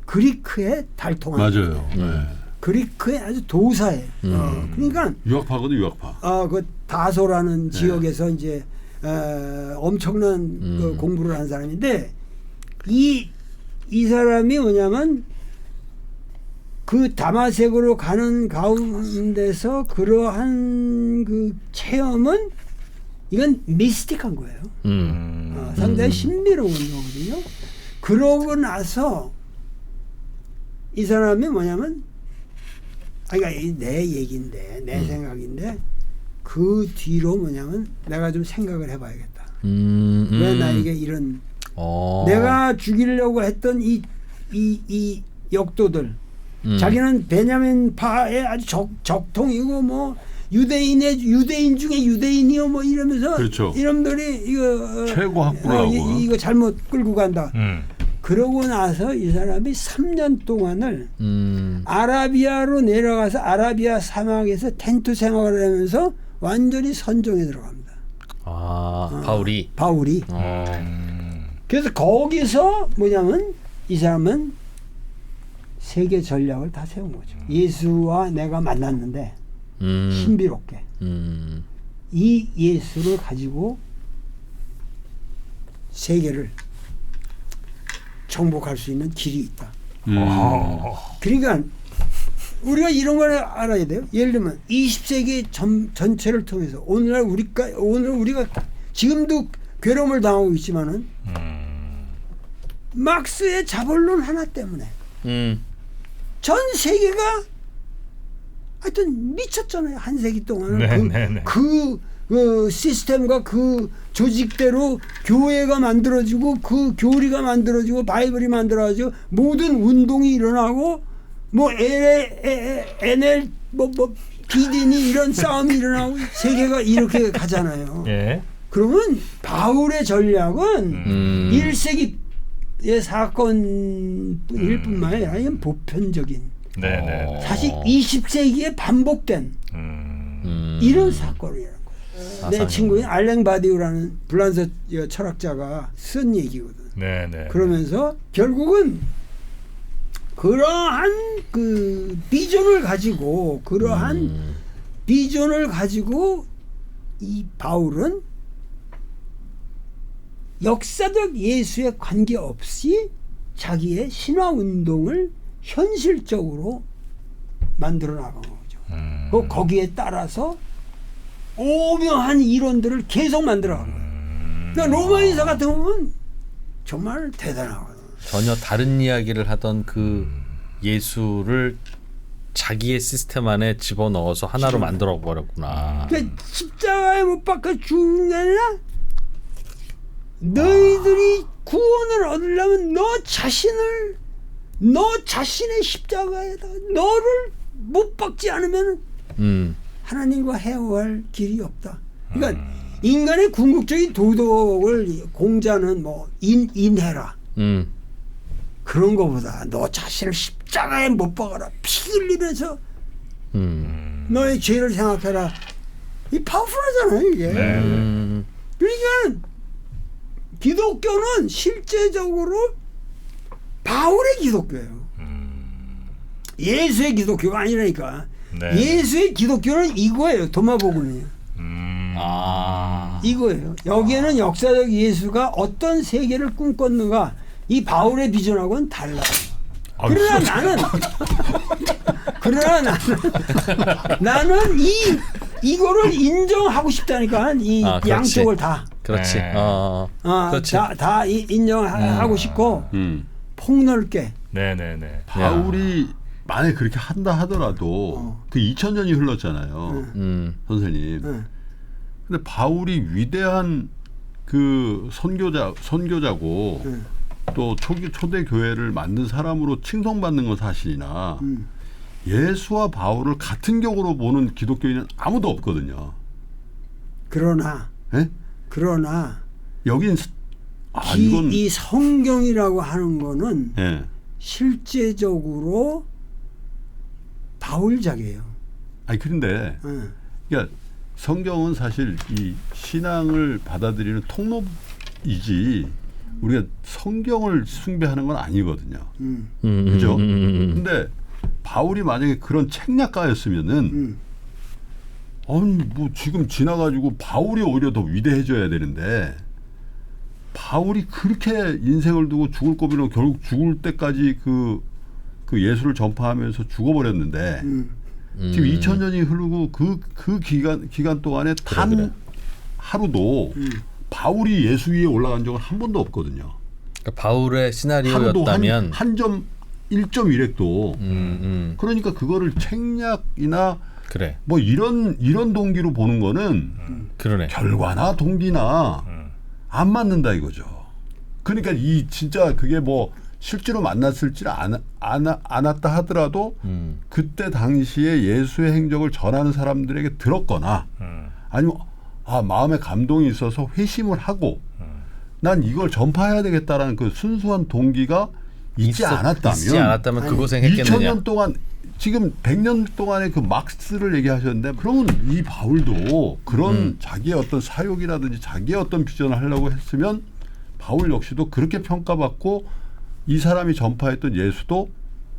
그리크에 달통하는 맞아요. 네. 그리크의 아주 도사예요. 그러니까 유학파거든 유학파. 그 다소라는 지역에서 이제 엄청난 그 공부를 한 사람인데 이 사람이 뭐냐면 그 다마색으로 가는 가운데서 그러한 그 체험은 이건 미스틱한 거예요. 상당히 신비로운 거거든요. 그러고 나서 이 사람이 뭐냐면 그러니까 내 얘기인데 내 생각인데 그 뒤로 뭐냐면 내가 좀 생각을 해봐야겠다. 왜 나에게 이런 내가 죽이려고 했던 이 역도들 자기는 베냐민 파의 아주 적통이고 뭐 유대인 중에 유대인이요 뭐 이러면서 그렇죠. 이놈들이 이거 최고 학부라고. 이거 잘못 끌고 간다. 그러고 나서 이 사람이 3년 동안을 아라비아로 내려가서 아라비아 사막에서 텐트 생활을 하면서 완전히 선종에 들어갑니다. 바울이. 그래서 거기서 뭐냐면 이 사람은 세계 전략을 다 세운 거죠. 예수와 내가 만났는데 신비롭게 이 예수를 가지고 세계를 정복할 수 있는 길이 있다. 그러니까 우리가 이런 걸 알아야 돼요. 예를 들면 20세기 전체를 통해서 오늘 우리가 지금도 괴로움을 당하고 있지만은 막스의 자본론 하나 때문에 전 세계가 하여튼 미쳤잖아요. 한 세기 동안은 그 시스템과 그 조직대로 교회가 만들어지고 그 교리가 만들어지고 바이블이 만들어지고 모든 운동이 일어나고 뭐 NL 뭐 비디니 이런 싸움이 일어나고 세계가 이렇게 가잖아요. 예. 그러면 바울의 전략은 1세기의 사건일 뿐만 아니라 이건 보편적인 네네. 사실 20세기에 반복된 이런 사건이라는 거예요. 내 친구인 알랭 바디우라는 불란서 철학자가 쓴 얘기거든. 네네. 그러면서 결국은 그러한 그 비전을 가지고 이 바울은 역사적 예수에 관계없이 자기의 신화 운동을 현실적으로 만들어 나간 거죠. 거기에 따라서 오묘한 이론들을 계속 만들어 간 거예요. 그러니까 로마인서 같은 거 보면 정말 대단하거든요. 전혀 다른 이야기를 하던 그 예수를 자기의 시스템 안에 집어넣어서 하나로 만들어 버렸구나. 그러니까 십자가에 못 박혀 죽는 게 아니라 너희들이 구원을 얻으려면 너 자신의 십자가에다 너를 못 박지 않으면 하나님과 헤어할 길이 없다. 그러니까 인간의 궁극적인 도덕을 공자는 뭐 인해라. 그런 거보다 너 자신을 십자가에 못 박아라. 피 흘리면서 너의 죄를 생각해라. 이 파워풀하잖아요 이게. 그러니까 기독교는 실제적으로 바울의 기독교예요. 예수의 기독교가 아니라니까. 네. 예수의 기독교는 이거예요. 도마복음이에요. 이거예요. 여기에는 역사적 예수가 어떤 세계를 꿈꿨는가 이 바울의 비전하고는 달라요. 그러나 나는 이거를 인정하고 싶다니까. 이 양쪽을 다. 그렇지. 네. 그렇지. 다 인정하고 싶고 폭넓게. 네네네. 바울이 만약 그렇게 한다 하더라도 그 2000년이 흘렀잖아요. 선생님. 근데 바울이 위대한 그 선교자고 또 초대 교회를 만든 사람으로 칭송받는 건 사실이나 예수와 바울을 같은 격으로 보는 기독교인은 아무도 없거든요. 그러나 여긴 이 성경이라고 하는 거는 예. 실제적으로 바울작이에요. 아니 그런데 그러니까 성경은 사실 이 신앙을 받아들이는 통로이지 우리가 성경을 숭배하는 건 아니거든요. 그죠? 근데 바울이 만약에 그런 책략가였으면은 아니 뭐 지금 지나가지고 바울이 오히려 더 위대해져야 되는데 바울이 그렇게 인생을 두고 죽을 고비로 결국 죽을 때까지 그 예수를 전파하면서 죽어버렸는데 지금 2000년이 흐르고 그 기간 동안에 단 하루도 바울이 예수 위에 올라간 적은 한 번도 없거든요. 그러니까 바울의 시나리오였다면 한 점 1.1핵도 그러니까 그거를 책략이나 그래. 뭐 이런 동기로 보는 거는 그러네. 결과나 동기나 안 맞는다 이거죠. 그러니까 이 진짜 그게 뭐 실제로 만났을지 않았다 하더라도 그때 당시에 예수의 행적을 전하는 사람들에게 들었거나 아니면 마음에 감동이 있어서 회심을 하고 난 이걸 전파해야 되겠다라는 그 순수한 동기가 있지 않았다면 그 고생했겠느냐. 2000년 동안 지금 100년 동안의 그 막스를 얘기하셨는데 그러면 이 바울도 그런 자기의 어떤 사욕이라든지 자기의 어떤 비전을 하려고 했으면 바울 역시도 그렇게 평가받고 이 사람이 전파했던 예수도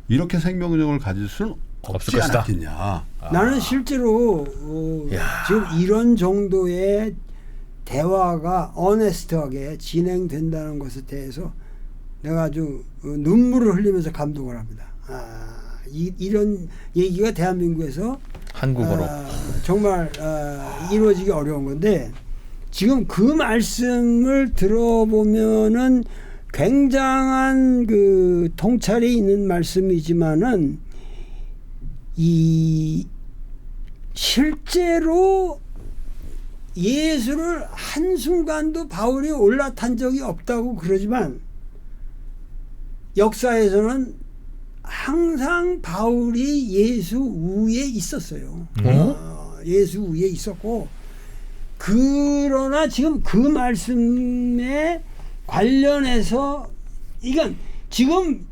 이렇게 생명력을 가질 수는 없지 않았겠냐. 나는 실제로 지금 이런 정도의 대화가 어네스트하게 진행된다는 것에 대해서 내가 아주 눈물을 흘리면서 감동을 합니다. 이런 얘기가 대한민국에서 한국어로 정말 이루어지기 어려운 건데 지금 그 말씀을 들어보면은 굉장한 그 통찰이 있는 말씀이지만은 이 실제로 예수를 한순간도 바울이 올라탄 적이 없다고 그러지만 역사에서는 항상 바울이 예수 위에 있었어요. 예수 위에 있었고 그러나 지금 그 말씀에 관련해서 이건 지금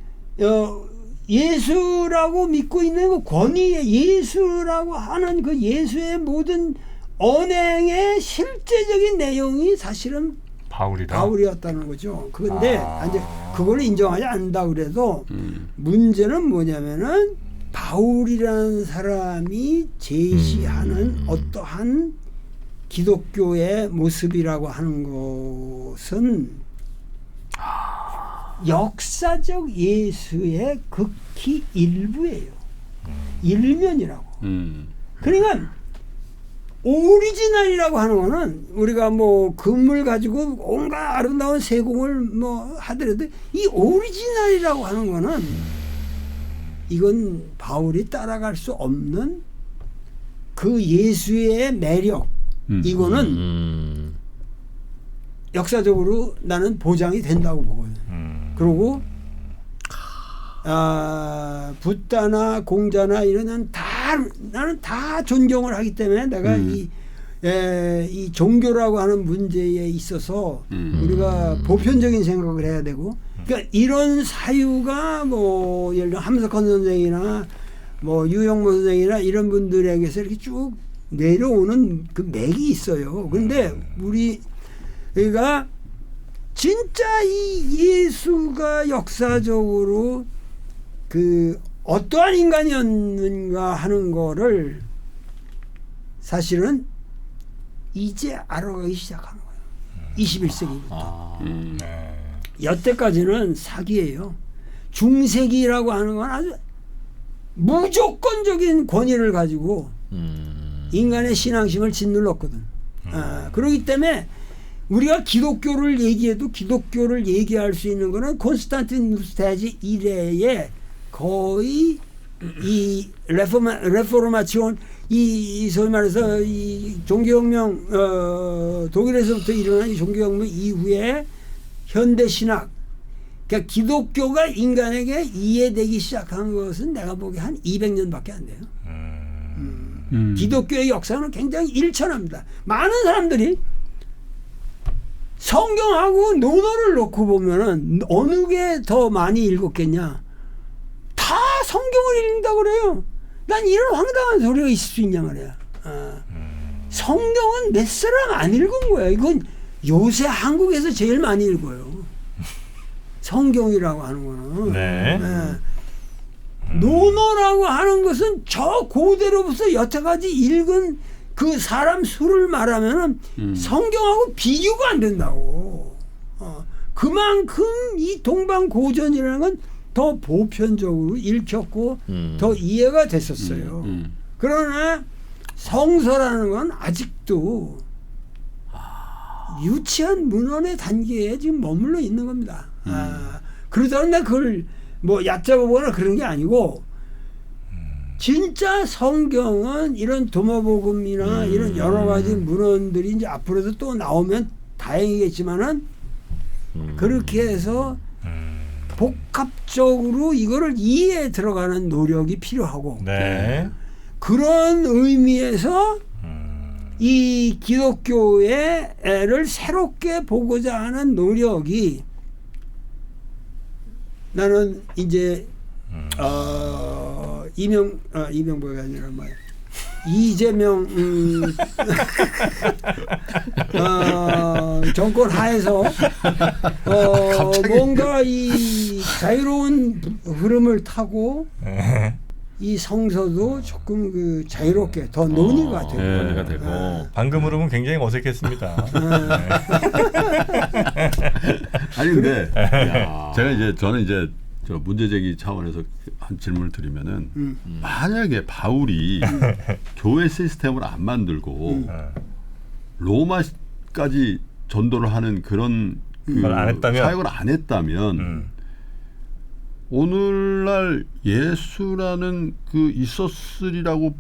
예수라고 믿고 있는 그 권위의 예수라고 하는 그 예수의 모든 언행의 실제적인 내용이 사실은 바울이었다는 거죠. 그런데 이제 그걸 인정하지 않는다 그래도 문제는 뭐냐면은 바울이라는 사람이 제시하는 어떠한 기독교의 모습이라고 하는 것은 역사적 예수의 극히 일부예요. 일면이라고. 그러니까 오리지널이라고 하는 거는 우리가 뭐 금을 가지고 온갖 아름다운 세공을 뭐 하더라도 이 오리지널이라고 하는 거는 이건 바울이 따라갈 수 없는 그 예수의 매력 이거는 역사적으로 나는 보장이 된다고 보거든. 그리고 붓다나 공자나 이런 나는 다 존경을 하기 때문에 내가 이 종교라고 하는 문제에 있어서 우리가 보편적인 생각을 해야 되고 그러니까 이런 사유가 뭐 예를 들어 함석헌 선생이나 뭐 유영모 선생이나 이런 분들에게서 이렇게 쭉 내려오는 그 맥이 있어요. 그런데 우리가 진짜 이 예수가 역사적으로 그 어떠한 인간이었는가 하는 거를 사실은 이제 알아가기 시작하는 거예요. 21세기부터. 여태까지는 사기예요. 중세기라고 하는 건 아주 무조건적인 권위를 가지고 인간의 신앙심을 짓눌렀거든. 그렇기 때문에 우리가 기독교를 얘기해도 기독교를 얘기할 수 있는 거는 콘스탄티누스 대제 이래에 거의 이 레포르마치온 이 소위 말해서 이 종교혁명 독일에서부터 일어난 이 종교혁명 이후에 현대 신학 그러니까 기독교가 인간에게 이해되기 시작한 것은 내가 보기에 한 200년밖에 안 돼요. 기독교의 역사는 굉장히 일천합니다. 많은 사람들이 성경하고 논어를 놓고 보면은 어느 게 더 많이 읽었겠냐? 다 성경을 읽는다고 그래요. 난 이런 황당한 소리가 있을 수 있냐 말이야. 성경은 몇 사람 안 읽은 거야. 이건 요새 한국에서 제일 많이 읽어요. 성경이라고 하는 거는. 네. 논어라고 하는 것은 저 고대로부터 여태까지 읽은 그 사람 수를 말하면은 성경하고 비교가 안 된다고. 그만큼 이 동방고전이라는 건 더 보편적으로 읽혔고 더 이해가 됐었어요. 그러나 성서라는 건 아직도 유치한 문헌의 단계에 지금 머물러 있는 겁니다. 그러다 내가 그걸 뭐 얕잡아보거나 그런 게 아니고 진짜 성경은 이런 도마복음이나 이런 여러 가지 문헌들이 이제 앞으로도 또 나오면 다행이겠지만은 그렇게 해서 복합적으로 이거를 이해에 들어가는 노력이 필요하고 네. 그런 의미에서 이 기독교를 새롭게 보고자 하는 노력이 나는 이제 이명박이 아니라 뭐야 이재명 정권 하에서 뭔가 이 자유로운 흐름을 타고 이 성서도 조금 그 자유롭게 더 노는 것 같아요. 논의가 되고. 방금 흐름은 굉장히 어색했습니다. 아니 근데 제가 이제 저는 이제 저 문제 제기 차원에서 한 질문을 드리면은 만약에 바울이 교회 시스템을 안 만들고 로마 끝까지 전도를 하는 그런 그 그걸 안 했다면? 사역을 안 했다면 오늘날 예수라는 그 있었으리라고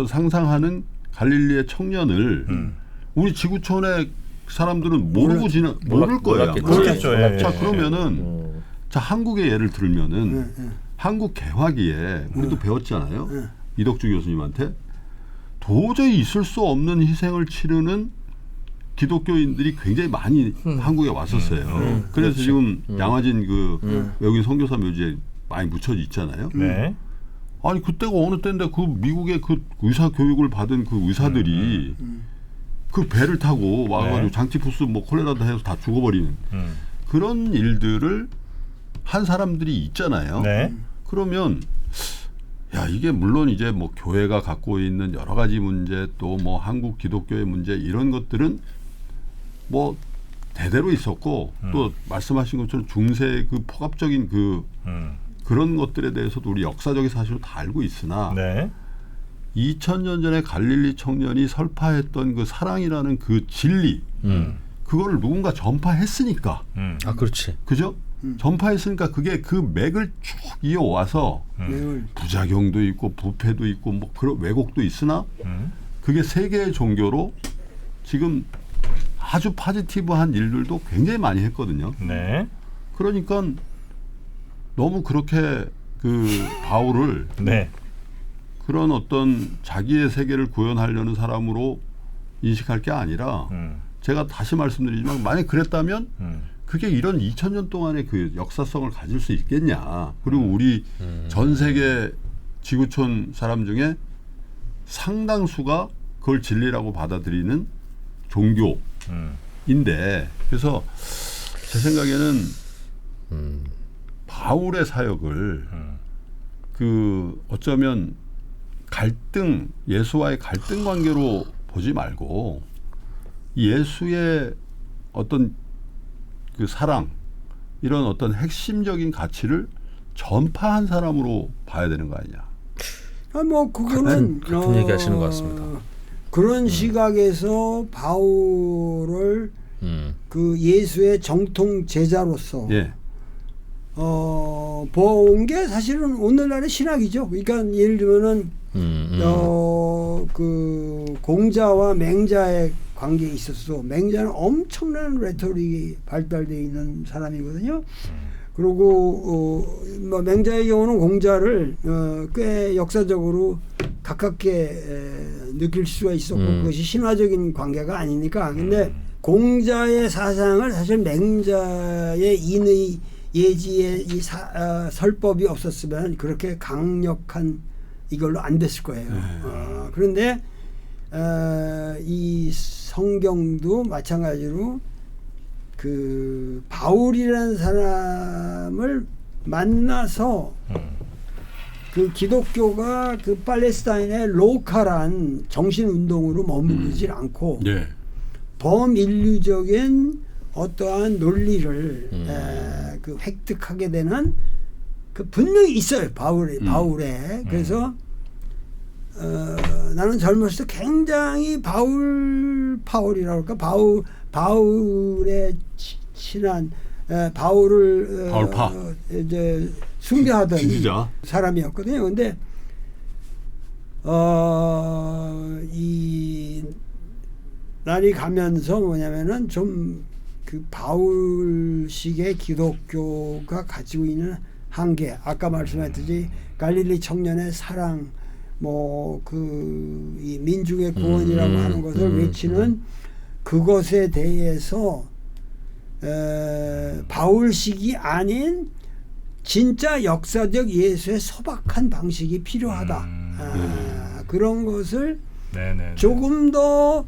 상상하는 갈릴리의 청년을 우리 지구촌의 사람들은 모르고 모를 거야. 몰랐겠죠. 예, 자 예, 그러면은 자 한국의 예를 들면은 한국 개화기에 우리도 배웠잖아요. 이덕주 교수님한테 도저히 있을 수 없는 희생을 치르는 기독교인들이 굉장히 많이 한국에 왔었어요. 그래서 그렇죠. 지금 양화진 그 외국인 선교사 묘지에 많이 묻혀져 있잖아요. 네. 아니 그때가 어느 때인데 그 미국의 그 의사 교육을 받은 그 의사들이 그 배를 타고 와가지고 네. 장티푸스 뭐 콜레라도 해서 다 죽어버리는 그런 일들을 한 사람들이 있잖아요. 네. 그러면 야 이게 물론 이제 뭐 교회가 갖고 있는 여러 가지 문제 또 뭐 한국 기독교의 문제 이런 것들은 뭐 대대로 있었고 또 말씀하신 것처럼 중세 그 포갑적인 그런 것들에 대해서도 우리 역사적인 사실을 다 알고 있으나 네. 2000년 전에 갈릴리 청년이 설파했던 그 사랑이라는 그 진리 그거를 누군가 전파했으니까 아 그렇지. 그죠? 전파했으니까 그게 그 맥을 쭉 이어와서 부작용도 있고 부패도 있고 뭐 그런 왜곡도 있으나 그게 세계의 종교로 지금 아주 포지티브한 일들도 굉장히 많이 했거든요. 네. 그러니까 너무 그렇게 그 바울을 네. 그런 어떤 자기의 세계를 구현하려는 사람으로 인식할 게 아니라 제가 다시 말씀드리지만 만약 그랬다면 그게 이런 2000년 동안의 그 역사성을 가질 수 있겠냐. 그리고 우리 전 세계 지구촌 사람 중에 상당수가 그걸 진리라고 받아들이는 종교인데 그래서 제 생각에는 바울의 사역을 그 어쩌면 갈등 예수와의 갈등 관계로 보지 말고 예수의 어떤 그 사랑 이런 어떤 핵심적인 가치를 전파한 사람으로 봐야 되는 거 아니냐. 아, 뭐 그거는 같은 얘기 하시는 것 같습니다. 그런 시각에서 바울을 그 예수의 정통 제자로서 예. 본 게 사실은 오늘날의 신학이죠. 그러니까 예를 들면은 그 공자와 맹자의 관계에 있어서 맹자는 엄청난 레토릭이 발달되어 있는 사람이거든요. 그리고 뭐 맹자의 경우는 공자를 꽤 역사적으로 가깝게 느낄 수가 있었고 그것이 신화적인 관계가 아니니까. 근데 공자의 사상을 사실 맹자의 인의 예지의 이 설법이 없었으면 그렇게 강력한 이걸로 안 됐을 거예요. 그런데 이 성경도 마찬가지로 그 바울이라는 사람을 만나서 그 기독교가 그 팔레스타인의 로컬한 정신 운동으로 머무르질 않고 예. 범인류적인 어떠한 논리를 그 획득하게 되는 그 분명히 있어요. 바울에. 그래서 나는 젊었을 때 굉장히 파울이라고 할까? 바울의 친한 바울을 바울파. 이제 숭배하던 지지자. 사람이었거든요. 근데 이 날이 가면서 뭐냐면은 좀 그 바울식의 기독교가 가지고 있는 한계, 아까 말씀했듯이 갈릴리 청년의 사랑, 뭐 그 이 민중의 구원이라고 하는 것을 외치는 그것에 대해서 바울식이 아닌 진짜 역사적 예수의 소박한 방식이 필요하다. 그런 것을 네네. 조금 더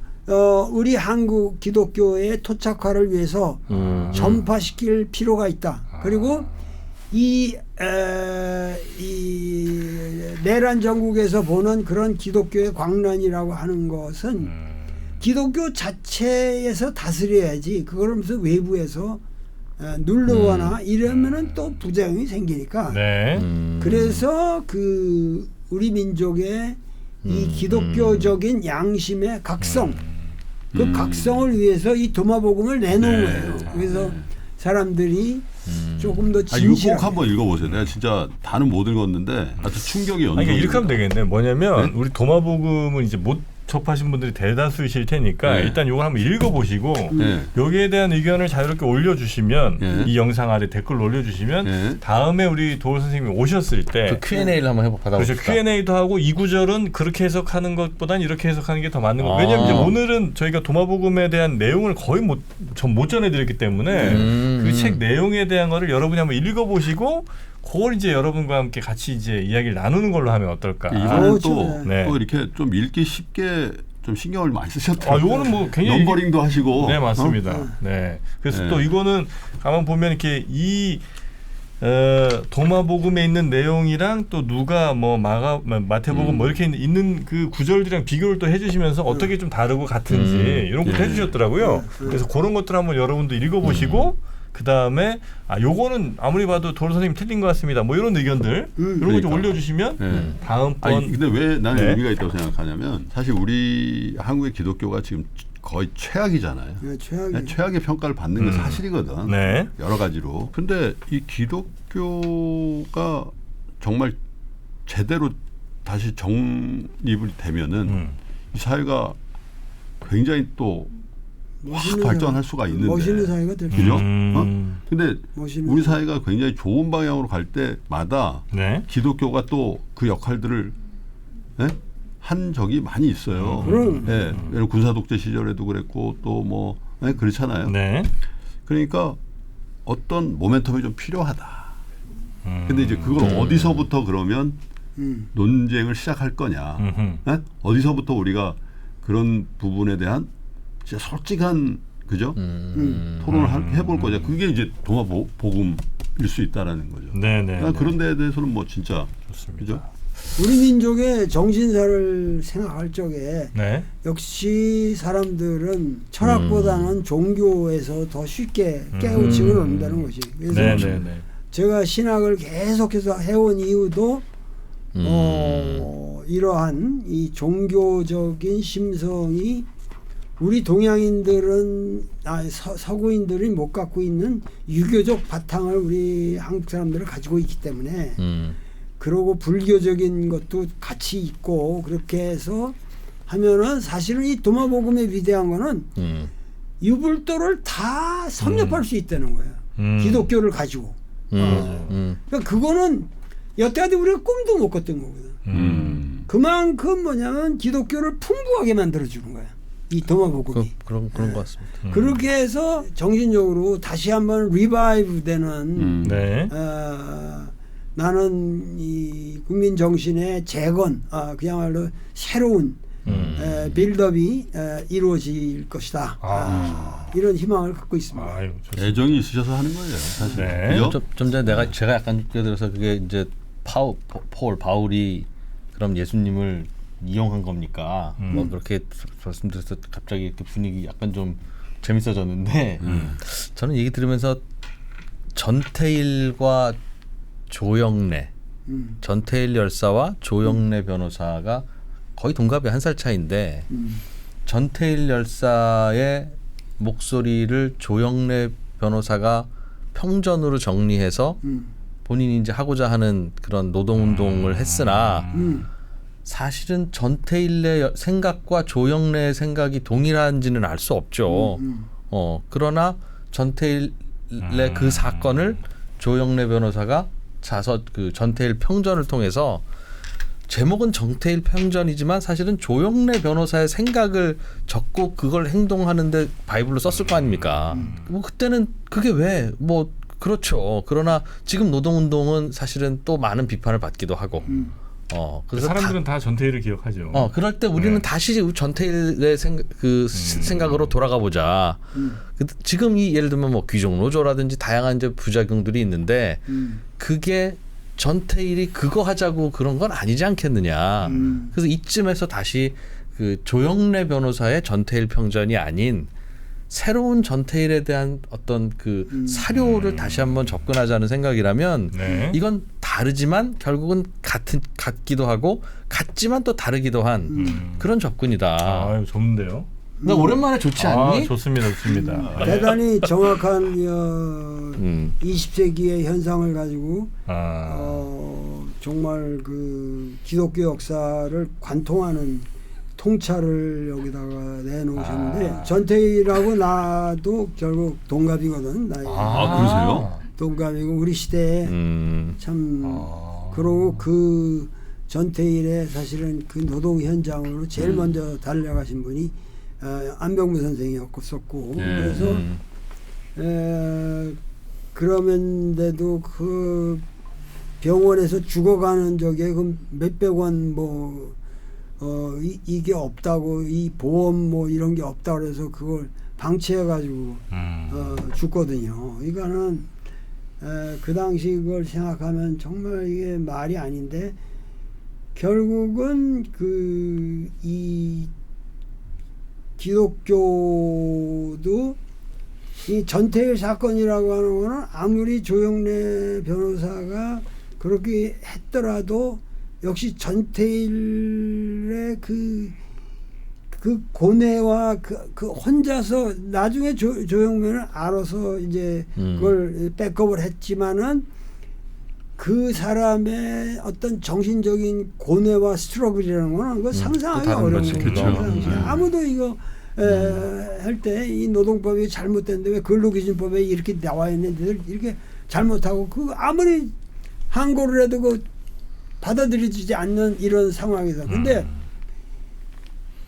우리 한국 기독교의 토착화를 위해서 전파시킬 필요가 있다. 그리고 이 내란 전국에서 보는 그런 기독교의 광란이라고 하는 것은 기독교 자체에서 다스려야지 그걸 무슨 외부에서 눌러거나 이러면은 또 부작용이 생기니까. 네. 그래서 그 우리 민족의 이 기독교적인 양심의 각성 그 각성을 위해서 이 도마복음을 내놓은 네. 거예요. 그래서 사람들이 조금 더 이거 꼭 진실하게. 한번 읽어보세요. 내가 진짜 다는 못 읽었는데 아주 충격이 연속. 그러니까 이렇게 하면 되겠네. 뭐냐면 우리 도마복음은 이제 못 접하신 분들이 대다수이실 테니까 네. 일단 이걸 한번 읽어보시고 네. 여기에 대한 의견을 자유롭게 올려주시면 네. 이 영상 아래 댓글 올려주시면 네. 다음에 우리 도울 선생님이 오셨을 때 그 Q&A를 한번 받아봅시다. 그렇죠. Q&A도 하고 이 구절은 그렇게 해석하는 것보단 이렇게 해석하는 게 더 맞는 거예요. 왜냐하면 이제 오늘은 저희가 도마복음에 대한 내용을 거의 못 전해드렸기 때문에 그 책 내용에 대한 거를 여러분이 한번 읽어보시고 그걸 이제 여러분과 함께 같이 이제 이야기를 나누는 걸로 하면 어떨까. 이번엔 그렇죠. 또, 네. 또 이렇게 좀 읽기 쉽게 좀 신경을 많이 쓰셨더라고요. 요거는 뭐 굉장히 넘버링도 하시고. 네 맞습니다. 네. 그래서 네. 또 이거는 가만 보면 이렇게 이 도마복음에 있는 내용이랑 또 누가 뭐 마태복음 뭐 이렇게 있는 그 구절들이랑 비교를 또 해주시면서 어떻게 좀 다르고 같은지 이런 것도 네. 해주셨더라고요. 그래서 그런 것들 한번 여러분도 읽어보시고 그 다음에 요거는 아무리 봐도 도로 선생님 틀린 것 같습니다. 뭐 이런 의견들 이런 거 좀 그러니까. 올려주시면 네. 다음번 아니 근데 왜 나는 네. 의미가 있다고 생각하냐면 사실 우리 한국의 기독교가 지금 거의 최악이잖아요. 네, 최악이. 최악의 평가를 받는 게 사실이거든. 네. 여러 가지로. 근데 이 기독교가 정말 제대로 다시 정립이 되면은 이 사회가 굉장히 또 확 발전할 수가 있는데. 멋있는 사회가 될 그죠? 음. 근데 멋있는 우리 사회가 굉장히 좋은 방향으로 갈 때마다 네. 기독교가 또 그 역할들을 예? 한 적이 많이 있어요. 그럼. 예, 예를 군사 독재 시절에도 그랬고 또 뭐 그렇잖아요. 네. 그러니까 어떤 모멘텀이 좀 필요하다. 근데 이제 그걸 어디서부터 그러면 논쟁을 시작할 거냐? 예? 어디서부터 우리가 그런 부분에 대한 진짜 솔직한 그죠? 토론을 해볼 거냐? 그게 이제 도마복음일 수 있다라는 거죠. 네네. 난 그런 데에 대해서는 뭐 진짜 좋습니다. 그죠? 우리 민족의 정신사를 생각할 적에 네. 역시 사람들은 철학보다는 종교에서 더 쉽게 깨우침을 얻는다는 것이. 그래서 네네네. 제가 신학을 계속해서 해온 이유도 이러한 이 종교적인 심성이 우리 동양인들은 서구인들이 못 갖고 있는 유교적 바탕을 우리 한국 사람들은 가지고 있기 때문에 그러고 불교적인 것도 같이 있고 그렇게 해서 하면은 사실은 이 도마복음의 위대한 거는 유불도를 다 섭렵할 수 있다는 거예요. 기독교를 가지고. 그러니까 그거는 여태까지 우리가 꿈도 못 꿨던 거거든. 그만큼 뭐냐면 기독교를 풍부하게 만들어주는 거야. 이 도마복음이. 그런 것 같습니다. 그렇게 해서 정신적으로 다시 한번 리바이브 되는 네. 나는 이 국민 정신의 재건, 그야말로 새로운 빌드업이 이루어질 것이다. 이런 희망을 갖고 있습니다. 아유, 좋습니다. 애정이 있으셔서 하는 거예요, 사실. 네. 그죠? 좀 전에 제가 약간 끼어들어서 그게 이제 바울이 그럼 예수님을 이용한 겁니까? 뭐 그렇게 말씀드려서 갑자기 이렇게 분위기 약간 좀 재밌어졌는데 저는 얘기 들으면서 전태일과 조영래, 전태일 열사와 조영래 변호사가 거의 동갑이 1살 차이인데 전태일 열사의 목소리를 조영래 변호사가 평전으로 정리해서 본인이 이제 하고자 하는 그런 노동운동을 했으나 사실은 전태일의 생각과 조영래의 생각이 동일한지는 알 수 없죠. 그러나 전태일의 그 사건을 조영래 변호사가 그 전태일 평전을 통해서 제목은 전태일 평전이지만 사실은 조영래 변호사의 생각을 적고 그걸 행동하는데 바이블로 썼을 거 아닙니까? 뭐 그때는 그게 왜 뭐 그렇죠. 그러나 지금 노동운동은 사실은 또 많은 비판을 받기도 하고. 그래서 사람들은 다 전태일을 기억하죠. 그럴 때 우리는 다시 전태일의 생각으로 돌아가 보자. 지금 이 예를 들면 뭐 귀족 노조라든지 다양한 이제 부작용들이 있는데 그게 전태일이 그거 하자고 그런 건 아니지 않겠느냐. 그래서 이쯤에서 다시 그 조영래 변호사의 전태일 평전이 아닌 새로운 전태일에 대한 어떤 그 사료를 다시 한번 접근하자는 생각이라면 네. 이건 다르지만 결국은 같기도 하고 같지만 또 다르기도 한 그런 접근이다. 아유, 좋은데요. 나 오랜만에 좋지 않니? 좋습니다, 좋습니다. 예. 대단히 정확한 20세기의 현상을 가지고 정말 그 기독교 역사를 관통하는 통찰을 여기다가 내놓으셨는데 전태일하고 나도 결국 동갑이거든. 나이. 그러세요? 동갑이고 우리 시대에 참 그러고 그 전태일의 사실은 그 노동 현장으로 제일 먼저 달려가신 분이 안병무 선생이었었고 그래서 그러면데도 그 병원에서 죽어가는 적에 그 몇백 원 이게 없다고 이 보험 이런 게 없다 그래서 그걸 방치해가지고 죽거든요. 이거는 그 당시 그걸 생각하면 정말 이게 말이 아닌데 결국은 이 기독교도 이 전태일 사건이라고 하는 거는 아무리 조영래 변호사가 그렇게 했더라도 역시 전태일의 그 고뇌와 그 혼자서 나중에 조영래는 알아서 이제 그걸 백업을 했지만은 그 사람의 어떤 정신적인 고뇌와 스트러글이라는 거는 그거 상상하기 어려운 거죠. 아무도 이거 할 때 이 노동법이 잘못됐는데 왜 근로기준법에 이렇게 나와 있는데 이렇게 잘못하고 그 아무리 항고를 해도 그 받아들여지지 않는 이런 상황에서 근데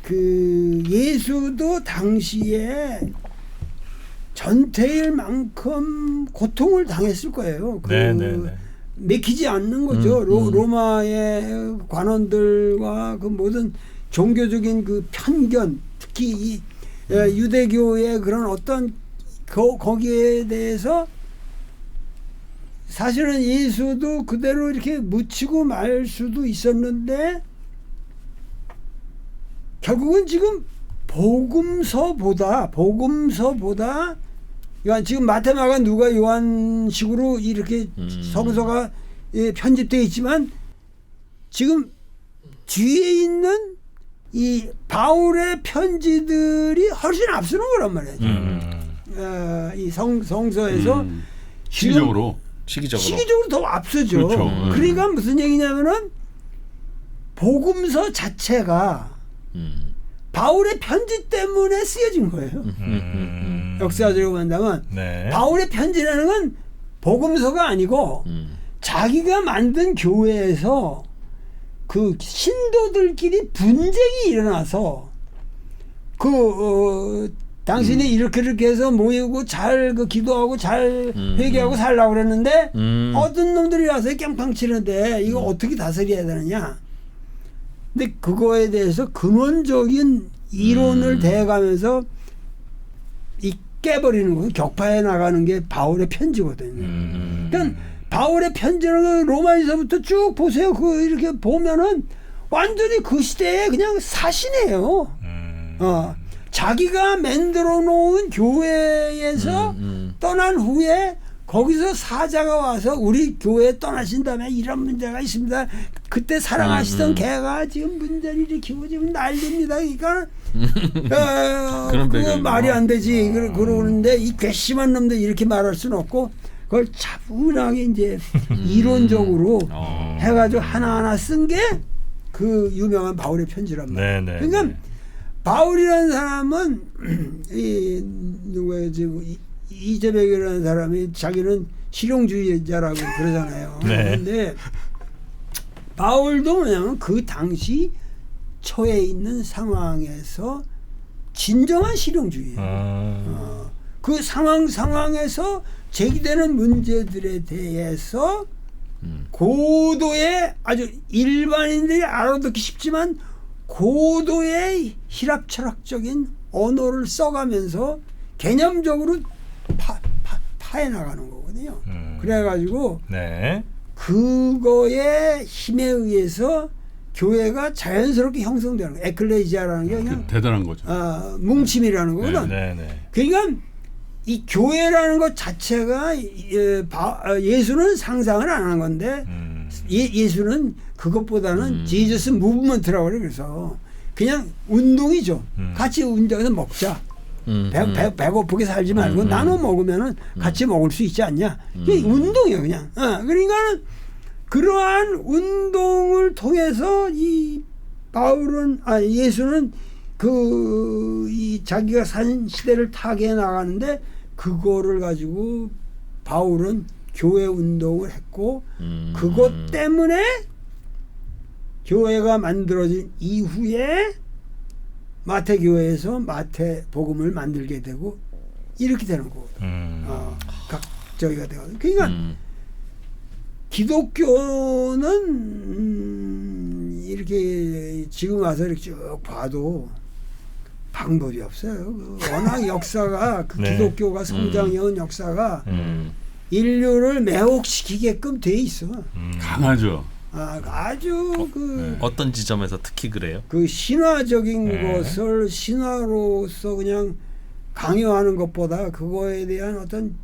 그 예수도 당시에 전태일만큼 고통을 당했을 거예요. 맥히지 않는 거죠. 로마의 관원들과 그 모든 종교적인 그 편견, 특히 이 유대교의 그런 어떤 거기에 대해서 사실은 예수도 그대로 이렇게 묻히고 말 수도 있었는데 결국은 지금 복음서보다 지금 마테마가 누가 요한식으로 이렇게 성서가 편집되어 있지만 지금 뒤에 있는 이 바울의 편지들이 훨씬 앞서는 거란 말이에요. 이 성서에서 시기적으로 더 앞서죠. 그렇죠. 그러니까 무슨 얘기냐면은 복음서 자체가 바울의 편지 때문에 쓰여진 거예요. 역사적으로 본다면 바울의 편지라는 건 복음서가 아니고 자기가 만든 교회에서 그 신도들끼리 분쟁이 일어나서 당신이 이렇게 해서 모이고 잘 기도하고 잘 회개하고 살라고 그랬는데 어떤 놈들이 와서 깽판 치는데 이거 어떻게 다스려야 되느냐. 근데 그거에 대해서 근원적인 이론을 대가면서 깨버리는 거예요. 격파해 나가는 게 바울의 편지거든요. 그러니까 바울의 편지는 로마에서부터 쭉 보세요. 이렇게 보면은 완전히 그 시대에 그냥 사신이에요. 자기가 만들어 놓은 교회에서 떠난 후에 거기서 사자가 와서 우리 교회에 떠나신 다음에 이런 문제가 있습니다. 그때 사랑하시던 걔가 지금 문제를 일으키고 지금 난립니다. 그러니까 그거 말이 안 되지. 그러는데 이 괘씸한 놈들 이렇게 말할 수는 없고 그걸 차분하게 이제 이론적으로 해가지고 하나하나 쓴 게 그 유명한 바울의 편지란 말이에요. 그러니까 바울이라는 사람은 누구예요? 이재백이라는 사람이 자기는 실용주의자라고 그러잖아요. 그런데 바울도 뭐냐면 그 당시 처해 있는 상황에서 진정한 실용주의예요. 그 상황에서 제기되는 문제들에 대해서 고도의 아주 일반인들이 알아듣기 쉽지만 고도의 희락 철학적인 언어를 써가면서 개념적으로 파해 나가는 거거든요. 그래가지고 그거의 힘에 의해서 교회가 자연스럽게 형성되는 거예요. 에클레시아라는 게 그냥 대단한 거죠. 뭉침이라는 거거든. 그러니까 이 교회라는 것 자체가 예수는 상상을 안 한 건데 예수는 그것보다는 지저스 무브먼트라고 그래요. 그래서 그냥 운동이죠. 같이 운동해서 먹자. 배고프게 살지 말고 나눠 먹으면은 같이 먹을 수 있지 않냐. 이게 운동이에요, 그냥. 그러니까는 그러한 운동을 통해서 이 예수는 이 자기가 산 시대를 타게 나가는데 그거를 가지고 바울은 교회 운동을 했고 그것 때문에 교회가 만들어진 이후에 마태교회에서 마태복음을 만들게 되고 이렇게 되는 거거든. 저기가 되고. 그러니까 기독교는 이렇게 지금 와서 이렇게 쭉 봐도 방법이 없어요. 워낙 역사가 네. 기독교가 성장해온 역사가 인류를 매혹시키게끔 돼 있어. 강하죠. 아주 어떤 지점에서 특히 그래요? 그 신화적인 네. 것을 신화로서 그냥 강요하는 것보다 그거에 대한 어떤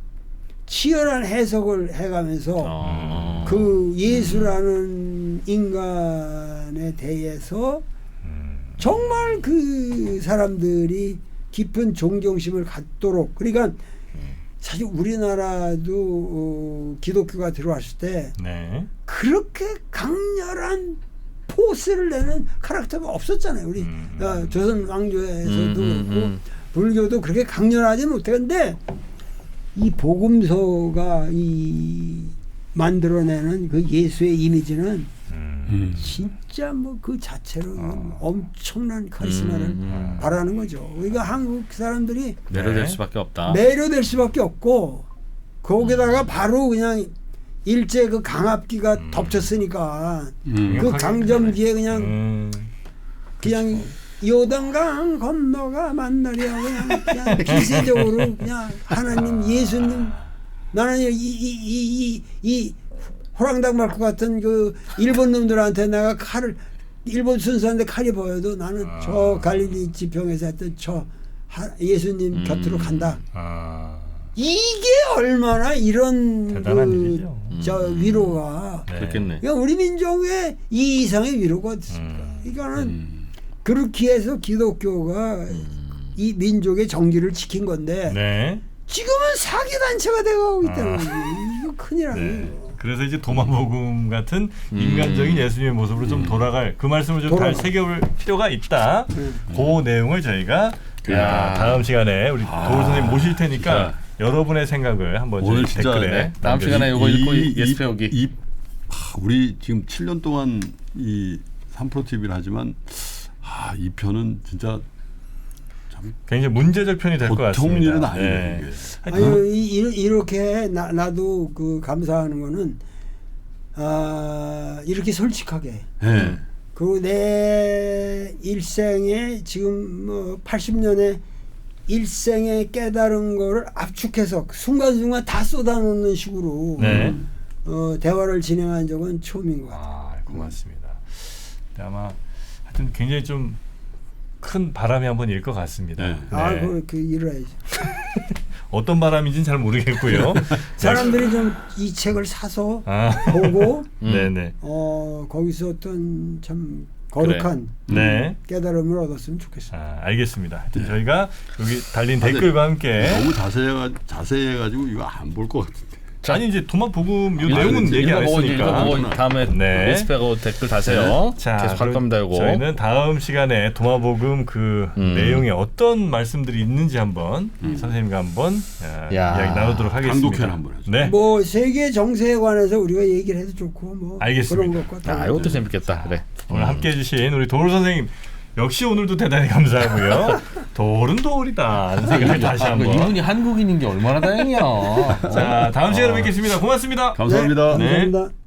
치열한 해석을 해가면서 그 예수라는 인간에 대해서 정말 그 사람들이 깊은 존경심을 갖도록 그러니까 사실 우리나라도 기독교가 들어왔을 때 네. 그렇게 강렬한 포스를 내는 카rak터가 없었잖아요. 우리 조선 왕조에서도 그렇고 불교도 그렇게 강렬하지 못했는데 이 복음서가 이 만들어내는 그 예수의 이미지는 진짜 뭐 그 자체로 엄청난 카리스마를 바라는 거죠. 그러니까 한국 사람들이 매료될 수밖에 없다. 매료될 수밖에 없고 거기다가 바로 그냥 일제 그 강압기가 덮쳤으니까 그 강점기에 그냥 요단강 건너가 만나려 그냥 기세적으로 그냥 하나님 예수님 나는 이 호랑당 말것 같은 그 일본 놈들한테 내가 칼을 일본 순사한테 칼이 보여도 나는 저 갈릴리 지평에서 했던 저 예수님 곁으로 간다. 이게 얼마나 이런 대단한 일이죠. 저 위로가 네. 그렇겠네. 그러니까 우리 민족의 이 이상의 위로가 어딨습니까? 그러니까는 그렇게 해서 기독교가 이 민족의 정기를 지킨 건데 네. 지금은 사기 단체가 되어가고 있다는 거지. 이거 큰일 아니에요. 네. 그래서 이제 도마복음 같은 인간적인 예수님의 모습으로 좀 돌아갈 그 말씀을 좀 잘 새겨볼 필요가 있다. 그 내용을 저희가 다음 시간에 우리 도울 선생님 모실 테니까 여러분의 생각을 한번 오늘 저희 진짜 댓글에 다음 시간에 이거 읽고 예습 배우기. 우리 지금 7년 동안 이 3프로 TV를 하지만 이 편은 진짜 굉장히 문제적 편이 될 것 같습니다. 보통 일은 아니에요. 네. 아니 이렇게 나도 그 감사하는 거는 이렇게 솔직하게 네. 그리고 내 일생에 지금 뭐 80년의 일생에 깨달은 거를 압축해서 순간순간 다 쏟아놓는 식으로 네. 대화를 진행한 적은 처음인 것 같아요. 고맙습니다. 아마 하여튼 굉장히 좀 큰 바람이 한번 일 것 같습니다. 네. 그 일어야지. 어떤 바람인지는 잘 모르겠고요. 사람들이 좀 이 책을 사서 보고 네네. 거기서 어떤 참 거룩한 네. 깨달음을 얻었으면 좋겠습니다. 알겠습니다. 하여튼 저희가 여기 달린 댓글과 함께 너무 자세해가지고 이거 안 볼 것 같은데. 아니 이제 도마복음 이 내용은 얘기 안 했으니까 읽어보고 다음에 예습하고 댓글 다세요. 자, 계속 할 겁니다. 이거. 저희는 다음 시간에 도마복음 그 내용에 어떤 말씀들이 있는지 한번 선생님과 한번 이야기 나누도록 하겠습니다. 강독회를 한번 해줘. 네. 뭐 세계 정세에 관해서 우리가 얘기를 해도 좋고 뭐 알겠습니다. 그런 것과 이것도 재밌겠다. 그래. 오늘 함께해 주신 우리 도울 선생님 역시 오늘도 대단히 감사하고요. 도울은 도울이다 하는 생각을 다시 한번. 이분이 한국인인 게 얼마나 다행이야. 자, 다음 시간에 뵙겠습니다. 고맙습니다. 감사합니다. 네. 감사합니다.